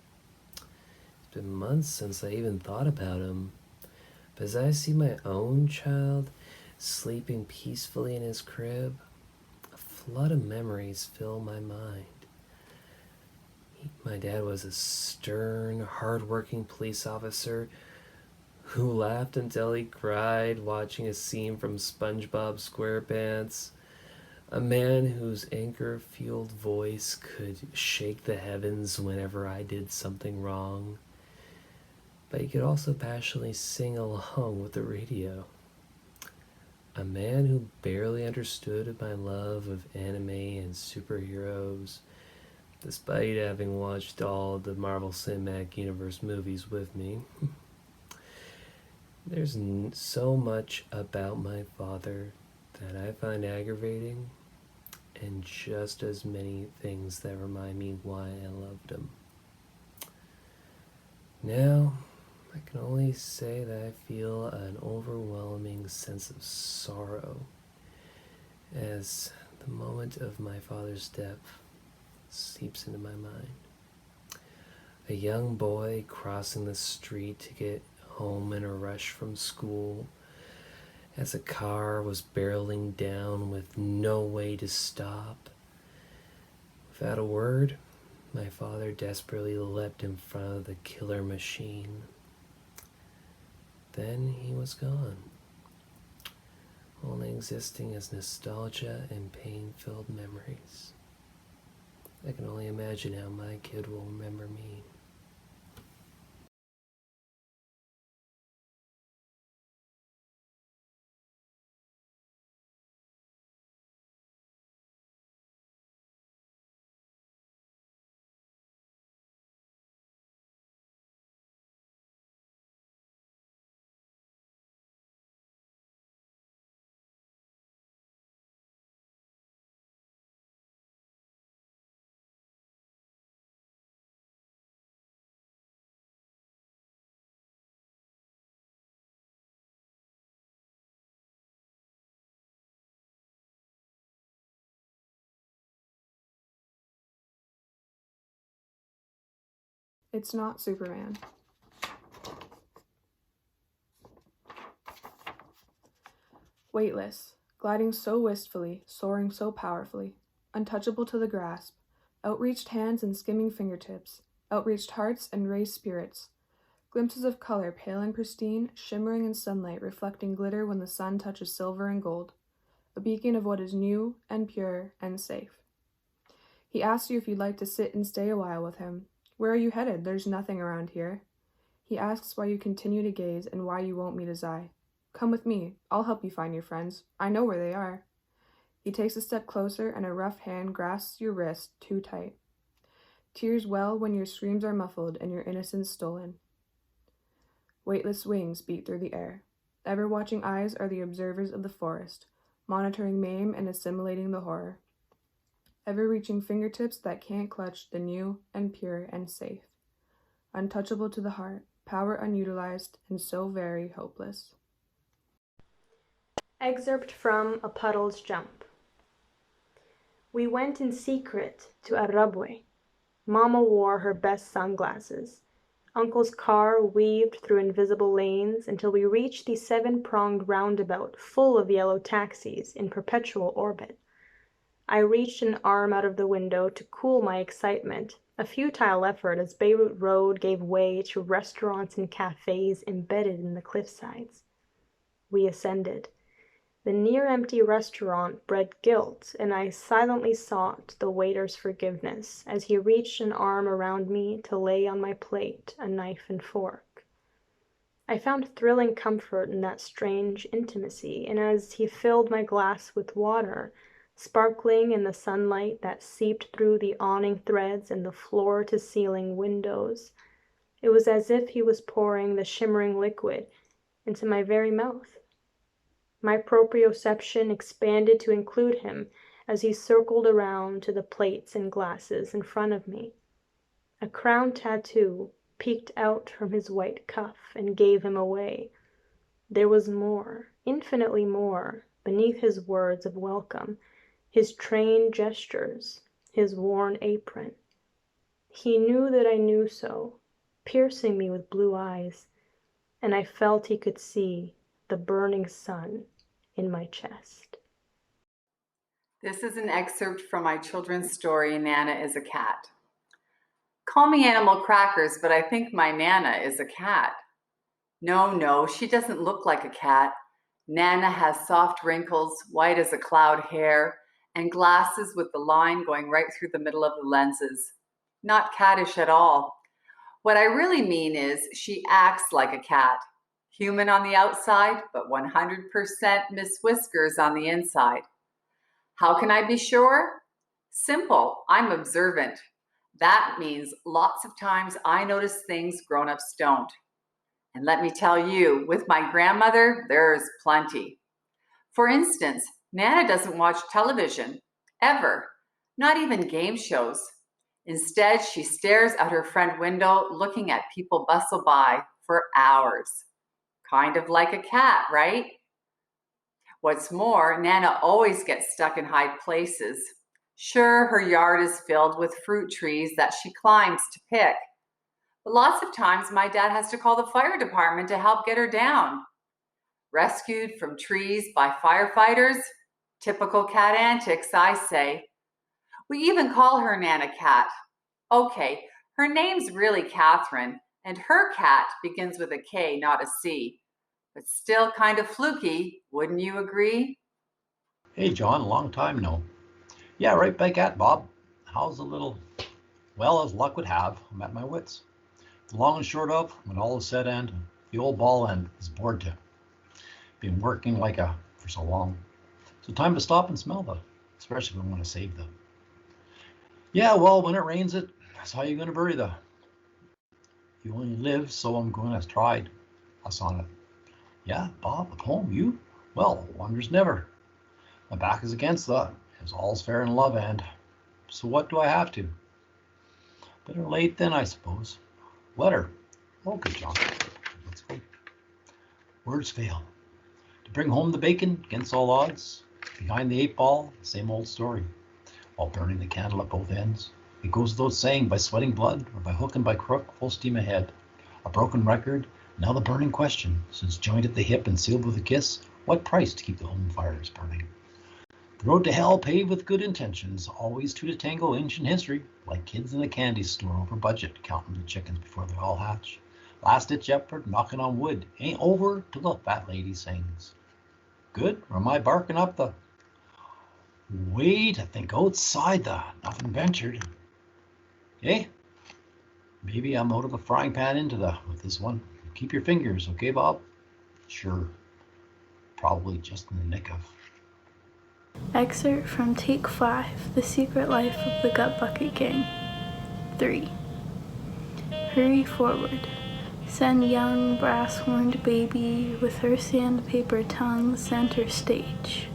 It's been months since I even thought about him, but as I see my own child sleeping peacefully in his crib, a flood of memories fill my mind. My dad was a stern, hard-working police officer who laughed until he cried watching a scene from SpongeBob SquarePants. A man whose anchor-fueled voice could shake the heavens whenever I did something wrong. But he could also passionately sing along with the radio. A man who barely understood my love of anime and superheroes, despite having watched all the Marvel Cinematic Universe movies with me. There's so much about my father that I find aggravating, and just as many things that remind me why I loved him. Now, I can only say that I feel an overwhelming sense of sorrow as the moment of my father's death seeps into my mind. A young boy crossing the street to get home in a rush from school, as a car was barreling down with no way to stop. Without a word, my father desperately leapt in front of the killer machine. Then he was gone, only existing as nostalgia and pain-filled memories. I can only imagine how my kid will remember me. It's not Superman. Weightless, gliding so wistfully, soaring so powerfully, untouchable to the grasp, outreached hands and skimming fingertips, outreached hearts and raised spirits, glimpses of color pale and pristine, shimmering in sunlight, reflecting glitter when the sun touches silver and gold, a beacon of what is new and pure and safe. He asks you if you'd like to sit and stay a while with him. Where are you headed? There's nothing around here. He asks why you continue to gaze and why you won't meet his eye. Come with me. I'll help you find your friends. I know where they are. He takes a step closer and a rough hand grasps your wrist too tight. Tears well when your screams are muffled and your innocence stolen. Weightless wings beat through the air. Ever-watching eyes are the observers of the forest, monitoring maim and assimilating the horror. Ever-reaching fingertips that can't clutch the new and pure and safe. Untouchable to the heart, power unutilized, and so very hopeless. Excerpt from A Puddle's Jump. We went in secret to Arabwe. Mama wore her best sunglasses. Uncle's car weaved through invisible lanes until we reached the seven-pronged roundabout full of yellow taxis in perpetual orbit. I reached an arm out of the window to cool my excitement, a futile effort as Beirut Road gave way to restaurants and cafes embedded in the cliffsides. We ascended. The near-empty restaurant bred guilt, and I silently sought the waiter's forgiveness as he reached an arm around me to lay on my plate a knife and fork. I found thrilling comfort in that strange intimacy, and as he filled my glass with water, sparkling in the sunlight that seeped through the awning threads and the floor-to-ceiling windows, it was as if he was pouring the shimmering liquid into my very mouth. My proprioception expanded to include him as he circled around to the plates and glasses in front of me. A crown tattoo peeked out from his white cuff and gave him away. There was more, infinitely more, beneath his words of welcome, his trained gestures, his worn apron. He knew that I knew so, piercing me with blue eyes, and I felt he could see the burning sun in my chest. This is an excerpt from my children's story, Nana is a Cat. Call me Animal Crackers, but I think my Nana is a cat. No, she doesn't look like a cat. Nana has soft wrinkles, white as a cloud hair, and glasses with the line going right through the middle of the lenses. Not cattish at all. What I really mean is she acts like a cat. Human on the outside, but 100% Miss Whiskers on the inside. How can I be sure? Simple, I'm observant. That means lots of times I notice things grown-ups don't. And let me tell you, with my grandmother, there's plenty. For instance, Nana doesn't watch television, ever, not even game shows. Instead, she stares out her front window looking at people bustle by for hours. Kind of like a cat, right? What's more, Nana always gets stuck in high places. Sure, her yard is filled with fruit trees that she climbs to pick. But lots of times my dad has to call the fire department to help get her down. Rescued from trees by firefighters? Typical cat antics, I say. We even call her Nana Cat. Okay, her name's really Catherine, and her cat begins with a K, not a C. But still kind of fluky, wouldn't you agree? Hey, John, long time no. Yeah, right back at Bob. How's the little... Well, as luck would have, I'm at my wits. The long and short of, when all is said and the old ball end is bored to. Been working for so long. So time to stop and smell them, especially when we want to save them. Yeah, well, when it rains it, that's how you're going to bury them. You only live, so I'm going to try us on it. Yeah, Bob, at home, you? Well, wonders never. My back is against the, as all's fair in love, and so what do I have to? Better late then, I suppose. Letter. Okay, John. Let's go. Words fail. To bring home the bacon against all odds, behind the 8-ball, same old story. While burning the candle at both ends, it goes without saying, by sweating blood or by hook and by crook, full steam ahead. A broken record. Now the burning question, since joined at the hip and sealed with a kiss, what price to keep the home fires burning? The road to hell paved with good intentions, always two to tango, ancient history, like kids in a candy store over budget, counting the chickens before they all hatch. Last-ditch effort, knocking on wood, ain't over till the fat lady sings. Good, or am I barking up the... Wait, I think outside the... Nothing ventured. Eh? Maybe I'm out of the frying pan into the... with this one. Keep your fingers, okay, Bob? Sure. Probably just in the nick of... Excerpt from Take 5, The Secret Life of the Gut Bucket Gang. 3. Hurry forward. Send young, brass-horned baby with her sandpaper tongue center stage.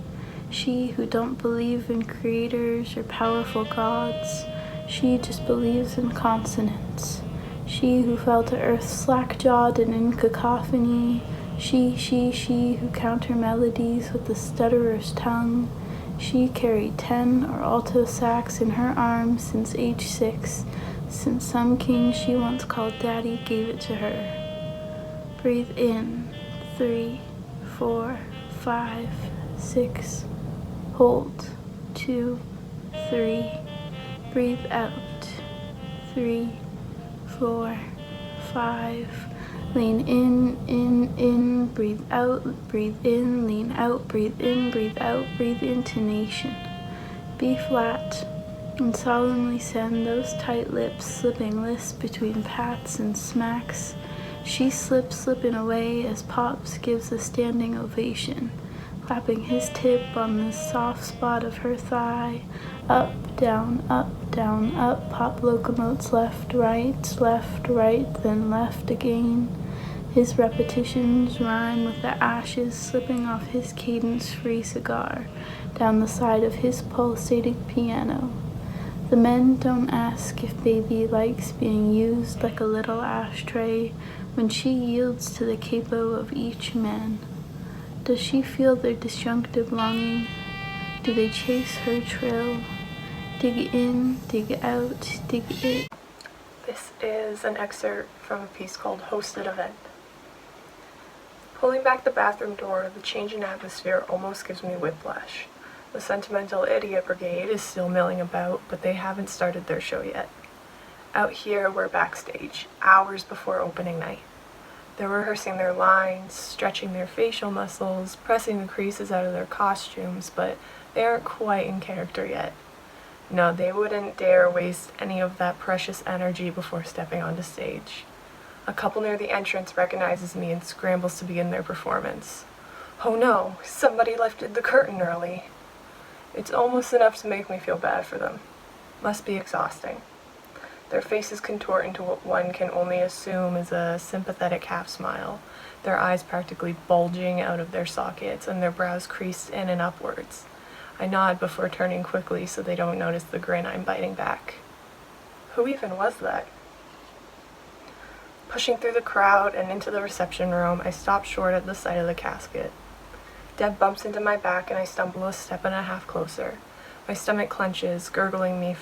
She who don't believe in creators or powerful gods. She just believes in consonants. She who fell to earth slack-jawed and in cacophony. She who counter melodies with the stutterer's tongue. She carried 10 or alto sax in her arms since age 6, since some king she once called Daddy gave it to her. Breathe in, 3, 4, 5, 6. Hold, 2, 3. Breathe out, 3, 4, 5. Lean in, breathe out, breathe in, lean out, breathe in, breathe out, breathe intonation. B flat, and solemnly send those tight lips slipping lisp between pats and smacks. She slipping away as Pops gives a standing ovation, clapping his tip on the soft spot of her thigh. Up, down, up, Pop locomotes left, right, then left again. His repetitions rhyme with the ashes slipping off his cadence-free cigar down the side of his pulsating piano. The men don't ask if baby likes being used like a little ashtray when she yields to the capo of each man. Does she feel their disjunctive longing? Do they chase her trill? Dig in, dig out, dig it. This is an excerpt from a piece called Hosted Event. Pulling back the bathroom door, the change in atmosphere almost gives me whiplash. The Sentimental Idiot Brigade is still milling about, but they haven't started their show yet. Out here, we're backstage, hours before opening night. They're rehearsing their lines, stretching their facial muscles, pressing the creases out of their costumes, but they aren't quite in character yet. No, they wouldn't dare waste any of that precious energy before stepping onto stage. A couple near the entrance recognizes me and scrambles to begin their performance. Oh no, somebody lifted the curtain early. It's almost enough to make me feel bad for them. Must be exhausting. Their faces contort into what one can only assume is a sympathetic half smile, their eyes practically bulging out of their sockets and their brows creased in and upwards. I nod before turning quickly so they don't notice the grin I'm biting back. Who even was that? Pushing through the crowd and into the reception room, I stop short at the sight of the casket. Deb bumps into my back and I stumble a step and a half closer. My stomach clenches, gurgling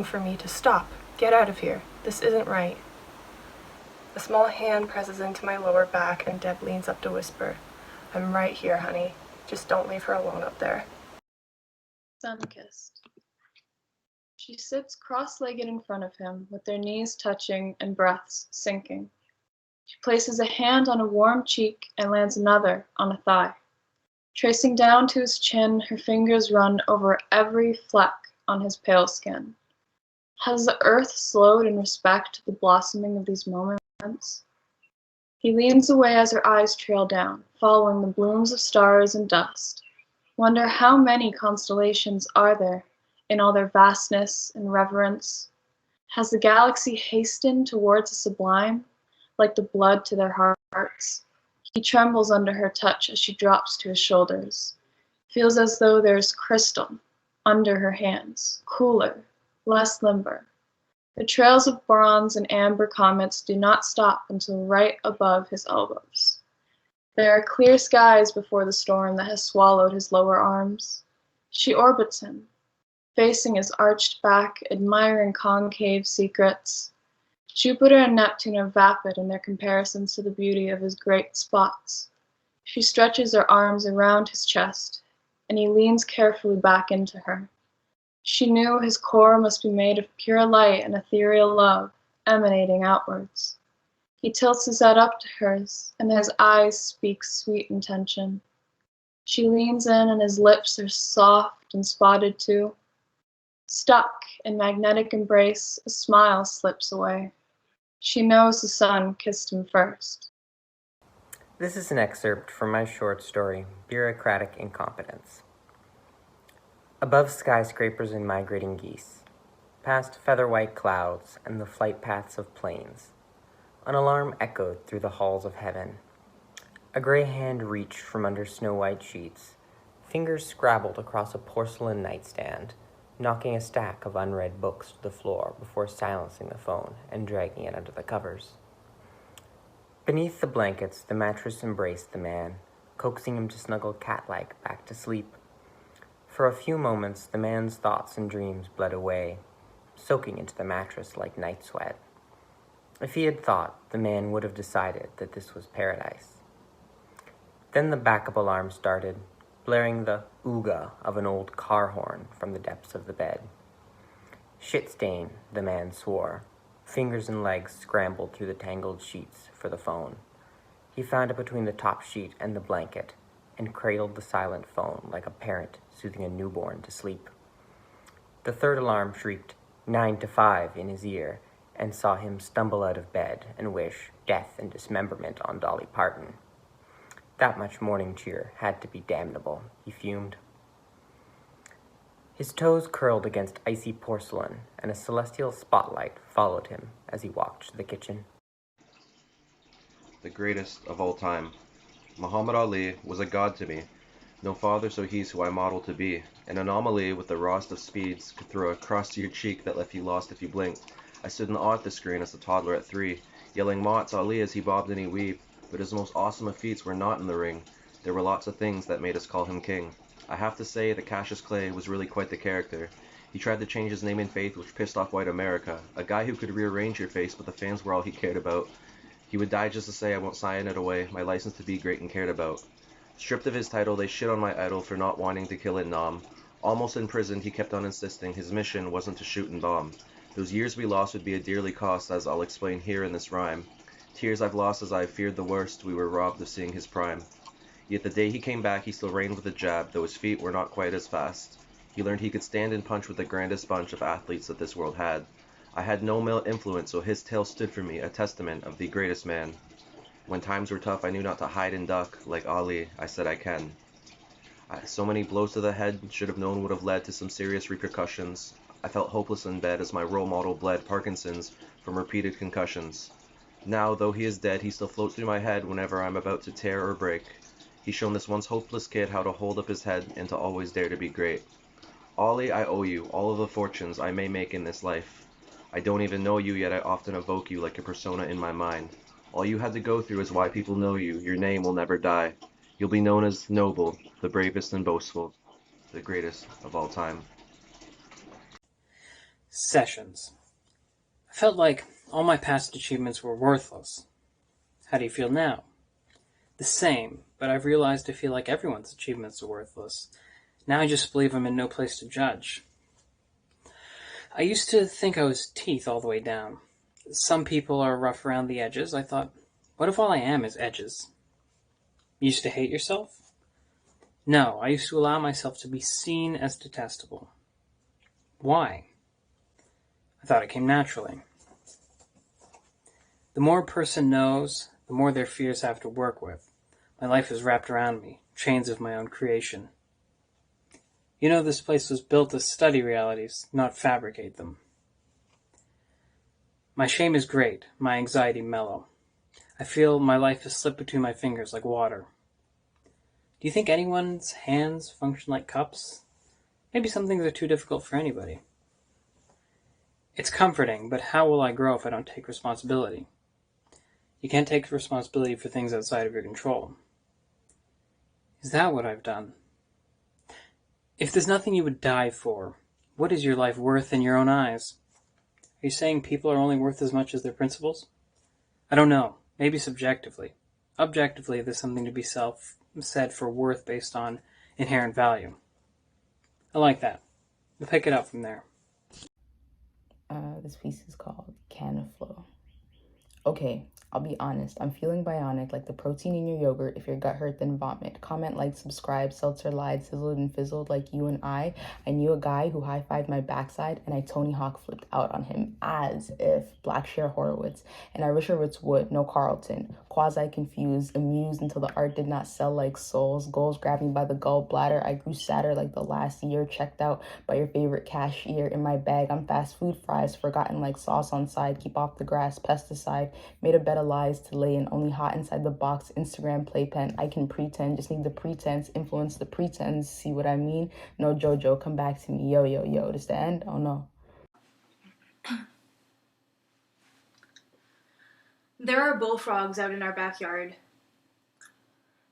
for me to stop. Get out of here. This isn't right. A small hand presses into my lower back and Deb leans up to whisper, I'm right here, honey. Just don't leave her alone up there. Sun-kissed. She sits cross-legged in front of him, with their knees touching and breaths sinking. She places a hand on a warm cheek and lands another on a thigh. Tracing down to his chin, her fingers run over every fleck on his pale skin. Has the earth slowed in respect to the blossoming of these moments? He leans away as her eyes trail down, following the blooms of stars and dust. Wonder how many constellations are there in all their vastness and reverence? Has the galaxy hastened towards the sublime, like the blood to their hearts? He trembles under her touch as she drops to his shoulders. Feels as though there's crystal under her hands, cooler, less limber. The trails of bronze and amber comets do not stop until right above his elbows. There are clear skies before the storm that has swallowed his lower arms. She orbits him, facing his arched back, admiring concave secrets. Jupiter and Neptune are vapid in their comparisons to the beauty of his great spots. She stretches her arms around his chest, and he leans carefully back into her. She knew his core must be made of pure light and ethereal love, emanating outwards. He tilts his head up to hers, and his eyes speak sweet intention. She leans in, and his lips are soft and spotted too. Stuck in magnetic embrace, a smile slips away. She knows the sun kissed him first. This is an excerpt from my short story, Bureaucratic Incompetence. Above skyscrapers and migrating geese, past feather-white clouds and the flight paths of planes, an alarm echoed through the halls of heaven. A gray hand reached from under snow-white sheets, fingers scrabbled across a porcelain nightstand, knocking a stack of unread books to the floor before silencing the phone and dragging it under the covers. Beneath the blankets, the mattress embraced the man, coaxing him to snuggle cat-like back to sleep. For a few moments, the man's thoughts and dreams bled away, soaking into the mattress like night sweat. If he had thought, the man would have decided that this was paradise. Then the backup alarm started, blaring the ooga of an old car horn from the depths of the bed. Shit stain, the man swore. Fingers and legs scrambled through the tangled sheets for the phone. He found it between the top sheet and the blanket, and cradled the silent phone like a parent soothing a newborn to sleep. The third alarm shrieked 9 to 5 in his ear, and saw him stumble out of bed and wish death and dismemberment on Dolly Parton. That much morning cheer had to be damnable, he fumed. His toes curled against icy porcelain, and a celestial spotlight followed him as he walked to the kitchen. The greatest of all time. Muhammad Ali was a god to me. No father, so he's who I model to be. An anomaly with the rawest of speeds could throw a cross to your cheek that left you lost if you blinked. I stood in awe at the screen as a toddler at 3, yelling Mats Ali as he bobbed and he weaved. But his most awesome of feats were not in the ring. There were lots of things that made us call him king. I have to say that Cassius Clay was really quite the character. He tried to change his name and faith, which pissed off white America. A guy who could rearrange your face, but the fans were all he cared about. He would die just to say, I won't sign it away, my license to be great and cared about. Stripped of his title, they shit on my idol for not wanting to kill Nam. Almost imprisoned, he kept on insisting his mission wasn't to shoot and bomb. Those years we lost would be a dearly cost, as I'll explain here in this rhyme. Tears I've lost as I feared the worst, we were robbed of seeing his prime. Yet the day he came back, he still reigned with a jab, though his feet were not quite as fast. He learned he could stand and punch with the grandest bunch of athletes that this world had. I had no male influence, so his tale stood for me, a testament of the greatest man. When times were tough, I knew not to hide and duck. Like Ali, I said I can. So many blows to the head, should have known would have led to some serious repercussions. I felt hopeless in bed as my role model bled Parkinson's from repeated concussions. Now, though he is dead, he still floats through my head whenever I'm about to tear or break. He's shown this once hopeless kid how to hold up his head and to always dare to be great. Ali, I owe you all of the fortunes I may make in this life. I don't even know you, yet I often evoke you like a persona in my mind. All you had to go through is why people know you. Your name will never die. You'll be known as noble, the bravest and boastful, the greatest of all time. Sessions. I felt like all my past achievements were worthless. How do you feel now? The same, but I've realized I feel like everyone's achievements are worthless. Now I just believe I'm in no place to judge. I used to think I was teeth all the way down. Some people are rough around the edges. I thought, what if all I am is edges? You used to hate yourself? No, I used to allow myself to be seen as detestable. Why? I thought it came naturally. The more a person knows, the more their fears have to work with. My life is wrapped around me, chains of my own creation. You know, this place was built to study realities, not fabricate them. My shame is great, my anxiety mellow. I feel my life has slipped between my fingers like water. Do you think anyone's hands function like cups? Maybe some things are too difficult for anybody. It's comforting, but how will I grow if I don't take responsibility? You can't take responsibility for things outside of your control. Is that what I've done? If there's nothing you would die for, what is your life worth in your own eyes? Are you saying people are only worth as much as their principles? I don't know. Maybe subjectively. Objectively, there's something to be said for worth based on inherent value. I like that. We'll pick it up from there. This piece is called Can of Flow. Okay, I'll be honest. I'm feeling bionic, like the protein in your yogurt. If your gut hurt, then vomit. Comment, like, subscribe. Seltzer lied, sizzled and fizzled like you and I. I knew a guy who high-fived my backside, and I Tony Hawk flipped out on him as if Blackshear Horowitz. And I wish Ritz would, no Carlton. Quasi-confused, amused until the art did not sell like souls. Goals grabbed me by the gallbladder. I grew sadder like the last year. Checked out by your favorite cashier. In my bag, I'm fast food fries, forgotten like sauce on side. Keep off the grass, pesticide. Made a bed of lies to lay in, only hot inside the box. Instagram playpen, I can pretend, just need the pretense, influence the pretense. See what I mean? No Jojo, come back to me. Yo, yo, yo. This the end? Oh no. There are bullfrogs out in our backyard.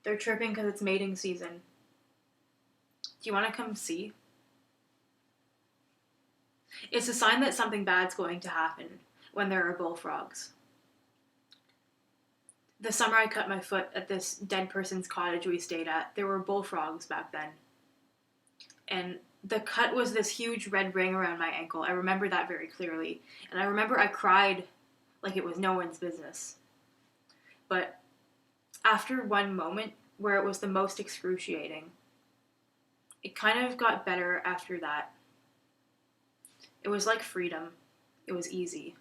They're chirping because it's mating season. Do you want to come see? It's a sign that something bad's going to happen when there are bullfrogs. The summer I cut my foot at this dead person's cottage we stayed at, there were bullfrogs back then. And the cut was this huge red ring around my ankle. I remember that very clearly. And I remember I cried like it was no one's business. But after one moment where it was the most excruciating, it kind of got better after that. It was like freedom. It was easy.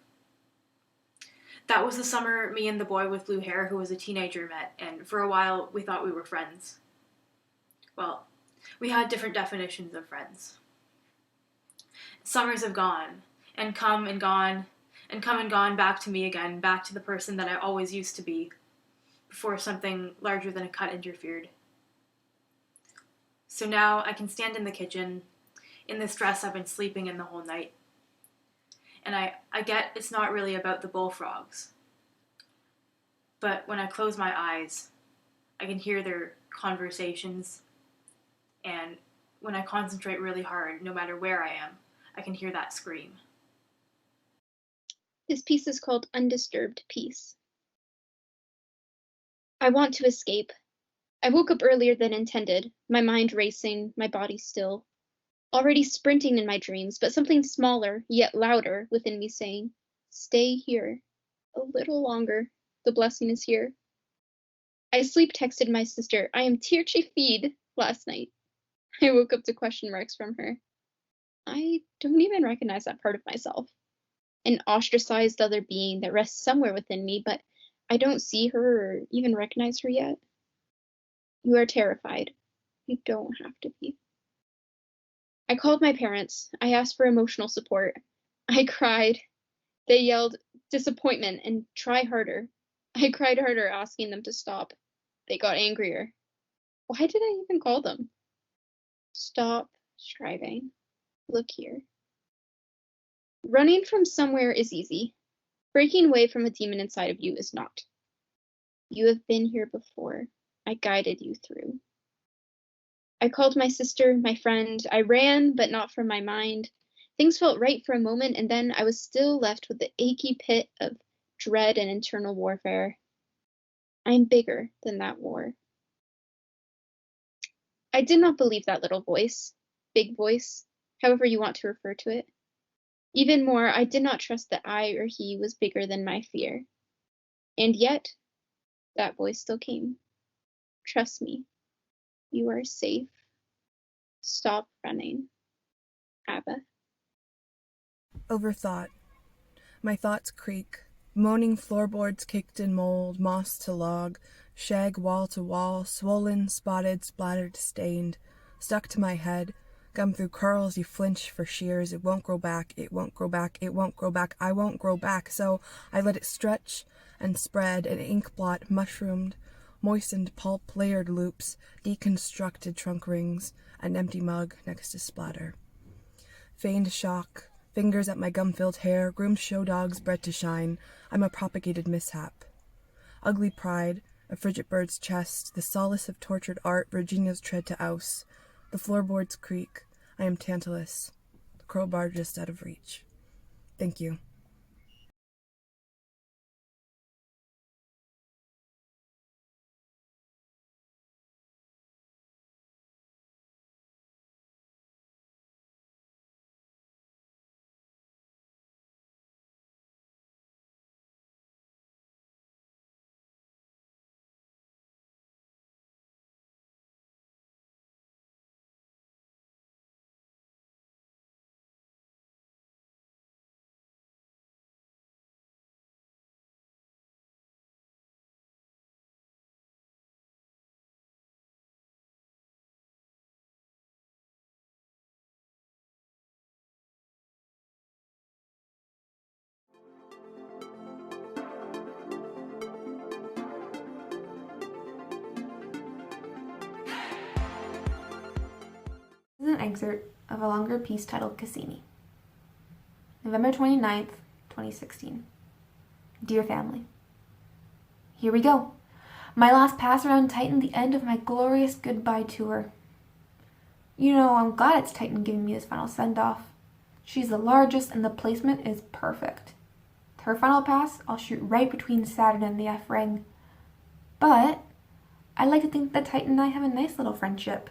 That was the summer me and the boy with blue hair who was a teenager met, and for a while we thought we were friends. Well, we had different definitions of friends. Summers have gone, and come and gone, and come and gone back to me again, back to the person that I always used to be, before something larger than a cut interfered. So now I can stand in the kitchen, in this dress I've been sleeping in the whole night. And I get it's not really about the bullfrogs. But when I close my eyes, I can hear their conversations. And when I concentrate really hard, no matter where I am, I can hear that scream. This piece is called Undisturbed Peace. I want to escape. I woke up earlier than intended, my mind racing, my body still. Already sprinting in my dreams, but something smaller, yet louder, within me saying, stay here. A little longer. The blessing is here. I sleep texted my sister, I am tear-feed last night. I woke up to question marks from her. I don't even recognize that part of myself. An ostracized other being that rests somewhere within me, but I don't see her or even recognize her yet. You are terrified. You don't have to be. I called my parents. I asked for emotional support. I cried. They yelled disappointment and try harder. I cried harder, asking them to stop. They got angrier. Why did I even call them? Stop striving. Look here. Running from somewhere is easy. Breaking away from a demon inside of you is not. You have been here before. I guided you through. I called my sister, my friend. I ran, but not from my mind. Things felt right for a moment, and then I was still left with the achy pit of dread and internal warfare. I'm bigger than that war. I did not believe that little voice, big voice, however you want to refer to it. Even more, I did not trust that I or he was bigger than my fear. And yet, that voice still came. Trust me. You are safe. Stop running. Abba. Overthought. My thoughts creak. Moaning floorboards kicked in mold, moss to log, shag wall to wall, swollen, spotted, splattered, stained. Stuck to my head. Gum through curls, you flinch for shears. It won't grow back, it won't grow back, it won't grow back, I won't grow back. So I let it stretch and spread, an ink blot mushroomed, moistened pulp, layered loops, deconstructed trunk rings, an empty mug next to splatter. Feigned shock, fingers at my gum-filled hair, groomed show dogs bred to shine. I'm a propagated mishap. Ugly pride, a frigid bird's chest, the solace of tortured art, Virginia's tread to ouse. The floorboards creak. I am Tantalus. The crowbar just out of reach. Thank you. This is an excerpt of a longer piece titled Cassini. November 29th, 2016. Dear family, here we go. My last pass around tightened the end of my glorious goodbye tour. You know, I'm glad it's Titan giving me this final send-off. She's the largest and the placement is perfect. To her final pass, I'll shoot right between Saturn and the F ring. But I like to think that Titan and I have a nice little friendship.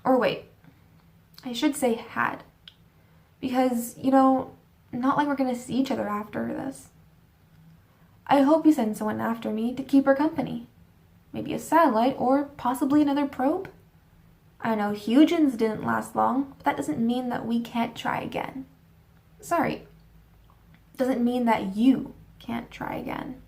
Or wait, I should say had. Because, you know, not like we're gonna see each other after this. I hope you send someone after me to keep her company. Maybe a satellite or possibly another probe. I know Huygens didn't last long, but that doesn't mean that we can't try again. Sorry, doesn't mean that you can't try again.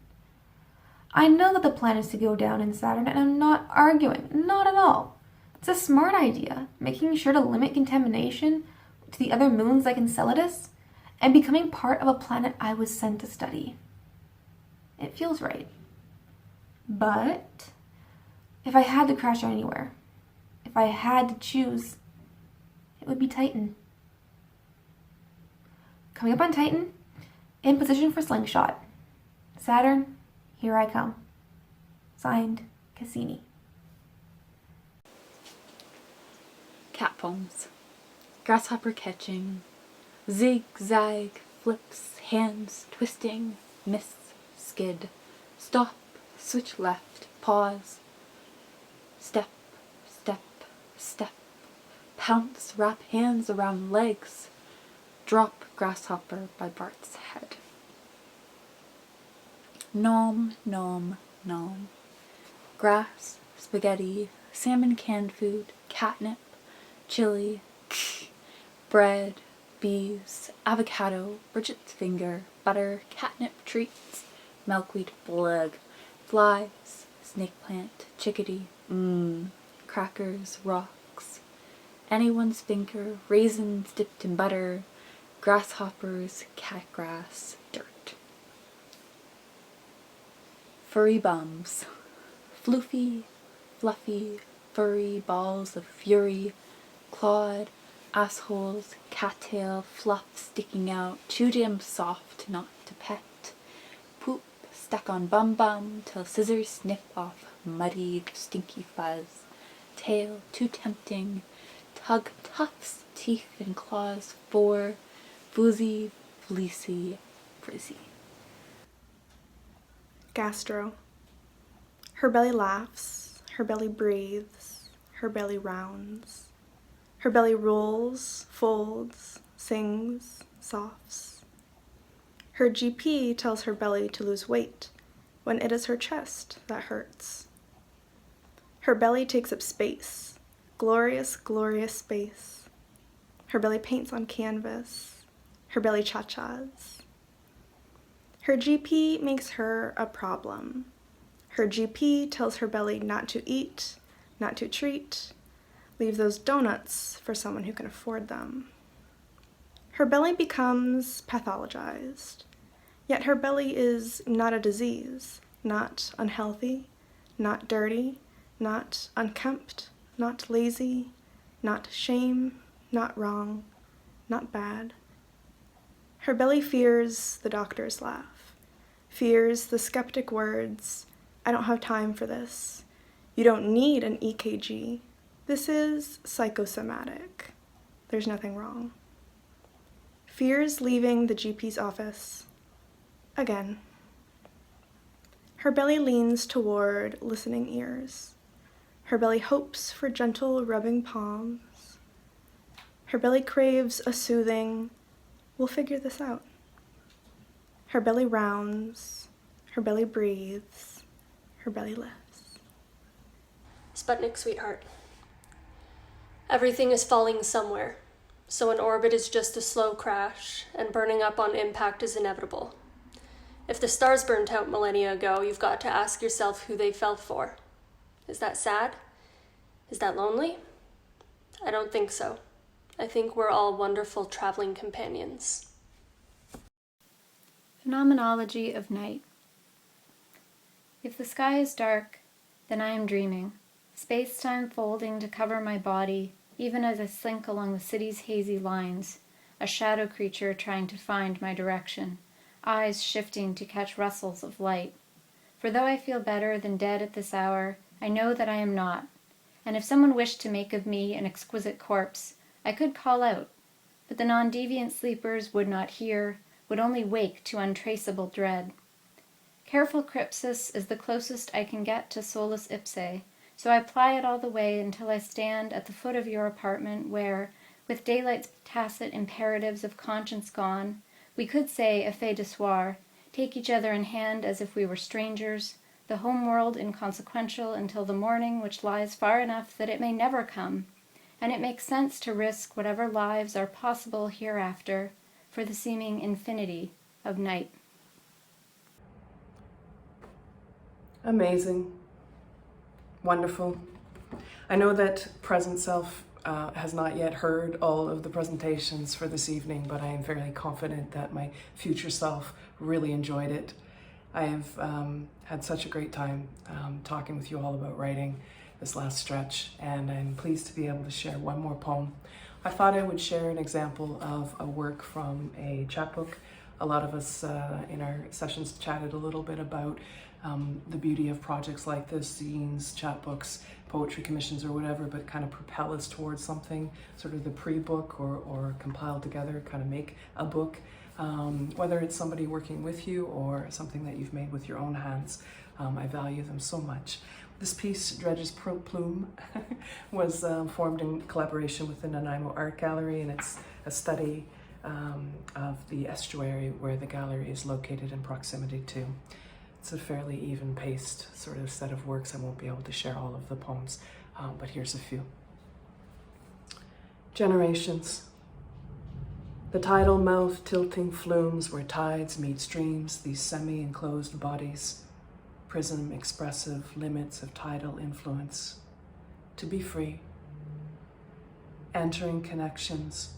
I know that the plan is to go down in Saturn, and I'm not arguing, not at all. It's a smart idea, making sure to limit contamination to the other moons like Enceladus, and becoming part of a planet I was sent to study. It feels right. But if I had to crash anywhere, if I had to choose, it would be Titan. Coming up on Titan, in position for slingshot. Saturn, here I come. Signed, Cassini. Cat poems. Grasshopper catching. Zig-zag, flips, hands twisting, miss, skid. Stop, switch left, pause. Step, step, step. Pounce, wrap hands around legs. Drop grasshopper by Bart's head. Nom, nom, nom. Grass, spaghetti, salmon canned food, catnip, chili, bread, bees, avocado, Bridget's finger, butter, catnip treats, milkweed plug, flies, snake plant, chickadee, crackers, rocks, anyone's finger, raisins dipped in butter, grasshoppers, catgrass, dirt. Furry bums. Floofy, fluffy, furry balls of fury, clawed, assholes, cattail, fluff sticking out, too damn soft not to pet, poop stuck on bum till scissors snip off muddied, stinky fuzz, tail too tempting, tug tufts, teeth and claws for, foozy, fleecy, frizzy. Gastro. Her belly laughs, her belly breathes, her belly rounds. Her belly rolls, folds, sings, softs. Her GP tells her belly to lose weight when it is her chest that hurts. Her belly takes up space, glorious, glorious space. Her belly paints on canvas. Her belly cha-chas. Her GP makes her a problem. Her GP tells her belly not to eat, not to treat, leave those donuts for someone who can afford them. Her belly becomes pathologized, yet her belly is not a disease, not unhealthy, not dirty, not unkempt, not lazy, not shame, not wrong, not bad. Her belly fears the doctor's laugh, fears the skeptic words, "I don't have time for this. You don't need an EKG. This is psychosomatic. There's nothing wrong." Fears leaving the GP's office. Again. Her belly leans toward listening ears. Her belly hopes for gentle rubbing palms. Her belly craves a soothing, "We'll figure this out." Her belly rounds. Her belly breathes. Her belly lifts. Sputnik, sweetheart. Everything is falling somewhere, so an orbit is just a slow crash, and burning up on impact is inevitable. If the stars burnt out millennia ago, you've got to ask yourself who they fell for. Is that sad? Is that lonely? I don't think so. I think we're all wonderful traveling companions. Phenomenology of night. If the sky is dark, then I am dreaming, space-time folding to cover my body, even as I slink along the city's hazy lines, a shadow creature trying to find my direction, eyes shifting to catch rustles of light. For though I feel better than dead at this hour, I know that I am not, and if someone wished to make of me an exquisite corpse, I could call out, but the non-deviant sleepers would not hear, would only wake to untraceable dread. Careful crypsis is the closest I can get to solus ipse, so I ply it all the way until I stand at the foot of your apartment where, with daylight's tacit imperatives of conscience gone, we could say a fait de soir, take each other in hand as if we were strangers, the home world inconsequential until the morning which lies far enough that it may never come, and it makes sense to risk whatever lives are possible hereafter for the seeming infinity of night. Amazing. Wonderful. I know that present self has not yet heard all of the presentations for this evening, but I am fairly confident that my future self really enjoyed it. I have had such a great time talking with you all about writing this last stretch, and I'm pleased to be able to share one more poem. I thought I would share an example of a work from a chapbook. A lot of us in our sessions chatted a little bit about the beauty of projects like this, zines, chapbooks, poetry commissions or whatever, but kind of propel us towards something, sort of the pre-book or compiled together, kind of make a book, whether it's somebody working with you or something that you've made with your own hands. I value them so much. This piece, Dredge's Plume, was formed in collaboration with the Nanaimo Art Gallery, and it's a study of the estuary where the gallery is located in proximity to. It's a fairly even-paced sort of set of works. I won't be able to share all of the poems, but here's a few. Generations. The tidal mouth tilting flumes where tides meet streams, these semi-enclosed bodies, prism expressive limits of tidal influence. To be free. Entering connections,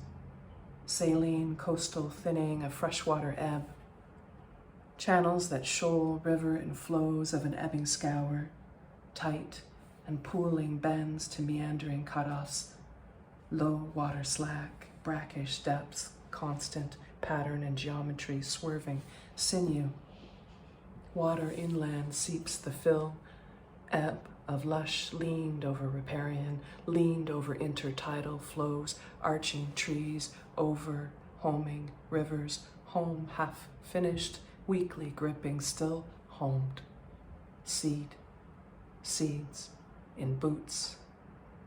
saline coastal thinning of freshwater ebb, channels that shoal river and flows of an ebbing scour, tight and pooling bends to meandering cutoffs, low water slack, brackish depths, constant pattern and geometry swerving sinew. Water inland seeps the fill, ebb of lush leaned over riparian, leaned over intertidal flows, arching trees, over homing rivers, home half finished, weakly gripping, still homed. Seed, seeds in boots,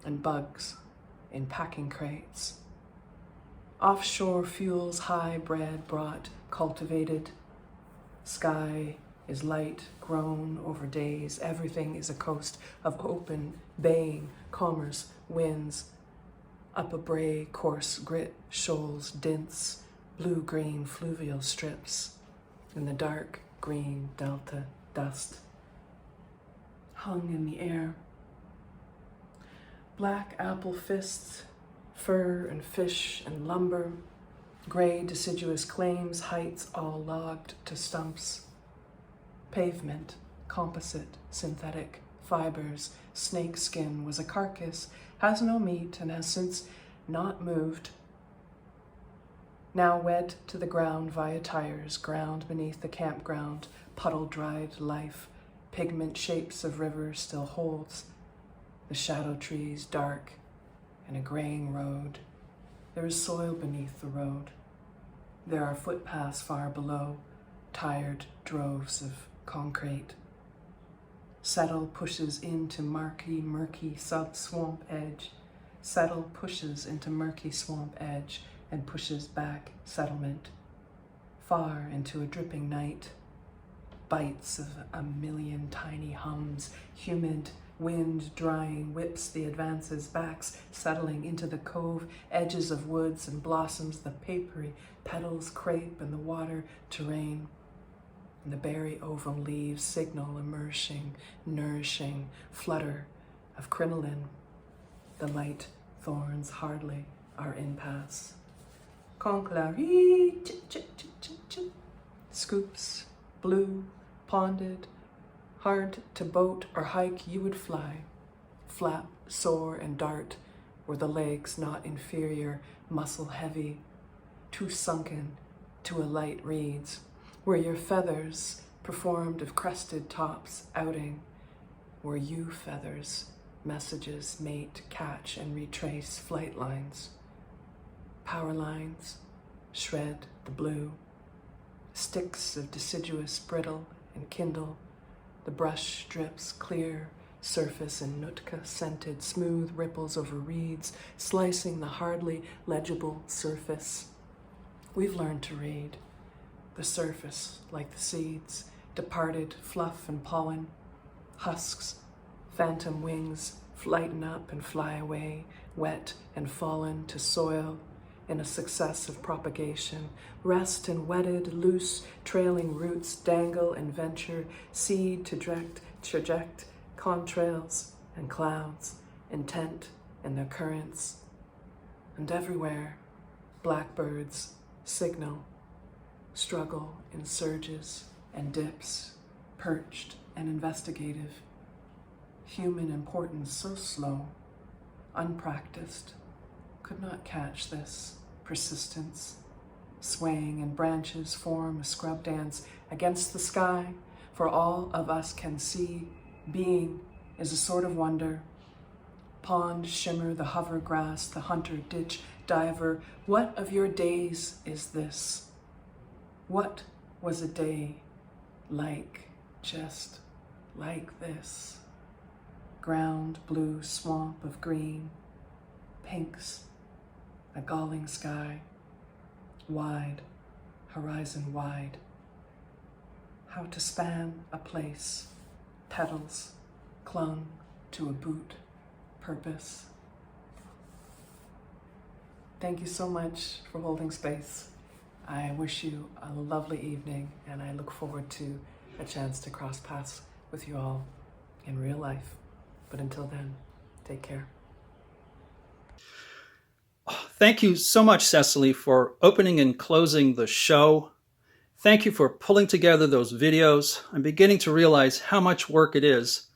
and bugs in packing crates. Offshore fuels high bred, brought, cultivated. Sky is light, grown over days. Everything is a coast of open, baying, commerce, winds. Up a brae, coarse grit, shoals, dints, blue-green fluvial strips. In the dark green delta dust, hung in the air. Black apple fists, fur and fish and lumber, gray deciduous claims, heights all logged to stumps. Pavement, composite, synthetic, fibers, snake skin was a carcass, has no meat and has since not moved. Now wed to the ground via tires, ground beneath the campground, puddle-dried life, pigment shapes of river still holds, the shadow trees dark, and a graying road. There is soil beneath the road. There are footpaths far below, tired droves of concrete. Settle pushes into murky sub-swamp edge. Settle pushes into murky swamp edge, and pushes back settlement, far into a dripping night. Bites of a million tiny hums, humid wind drying, whips the advances, backs settling into the cove, edges of woods and blossoms, the papery petals crepe in the water terrain. And the berry ovum leaves signal immersing, nourishing, flutter of crinoline. The light thorns hardly are impasse. Conclave, scoops, blue, ponded, hard to boat or hike you would fly. Flap, soar, and dart were the legs not inferior, muscle heavy, too sunken to a light reeds, were your feathers performed of crested tops outing, were you feathers Messages mate, catch, and retrace flight lines. Power lines shred the blue. Sticks of deciduous brittle and kindle. The brush drips clear surface and Nootka-scented smooth ripples over reeds, slicing the hardly legible surface. We've learned to read. The surface, like the seeds, departed fluff and pollen. Husks, phantom wings, flighten up and fly away, wet and fallen to soil in a success of propagation. Rest and wetted, loose, trailing roots dangle and venture, seed to traject, contrails and clouds, intent in their currents. And everywhere, blackbirds signal, struggle in surges and dips, perched and investigative. Human importance so slow, unpracticed, could not catch this persistence. Swaying and branches form a scrub dance against the sky, for all of us can see. Being is a sort of wonder. Pond shimmer, the hover grass, the hunter ditch diver. What of your days is this? What was a day like, just like this? Ground blue swamp of green, pinks, a galling sky, wide, horizon wide. How to span a place, petals clung to a boot, purpose. Thank you so much for holding space. I wish you a lovely evening, and I look forward to a chance to cross paths with you all in real life. But until then, take care. Thank you so much, Cecily, for opening and closing the show. Thank you for pulling together those videos. I'm beginning to realize how much work it is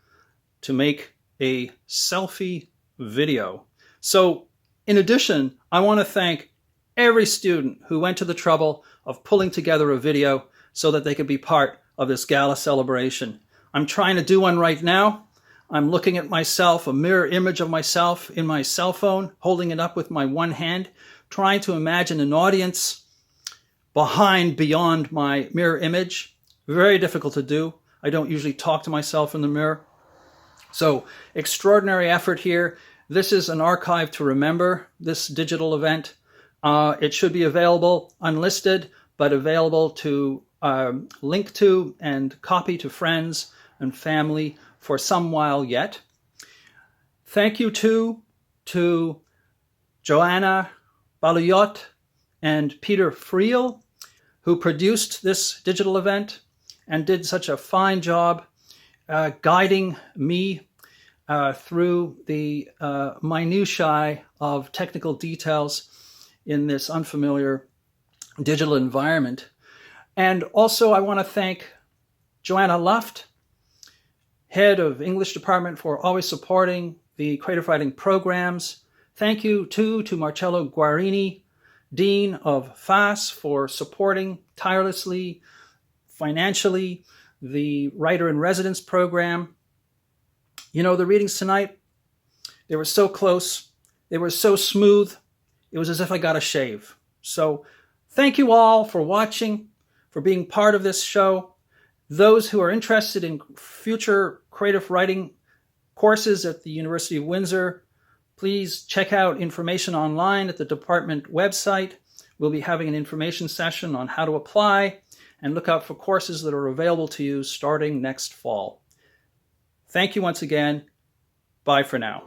to make a selfie video. So in addition, I want to thank every student who went to the trouble of pulling together a video so that they could be part of this gala celebration. I'm trying to do one right now. I'm looking at myself, a mirror image of myself in my cell phone, holding it up with my one hand, trying to imagine an audience beyond my mirror image. Very difficult to do. I don't usually talk to myself in the mirror. So extraordinary effort here. This is an archive to remember, this digital event. It should be available unlisted, but available to link to and copy to friends and family for some while yet. Thank you to Joanna Baluyot and Peter Friel, who produced this digital event and did such a fine job guiding me through the minutiae of technical details in this unfamiliar digital environment. And also I want to thank Joanna Luft, head of English department, for always supporting the creative writing programs. Thank you too to Marcello Guarini, Dean of FAS, for supporting tirelessly, financially, the Writer in Residence program. You know, the readings tonight, they were so close. They were so smooth. It was as if I got a shave. So thank you all for watching, for being part of this show. Those who are interested in future creative writing courses at the University of Windsor, please check out information online at the department website. We'll be having an information session on how to apply, and look out for courses that are available to you starting next fall. Thank you once again. Bye for now.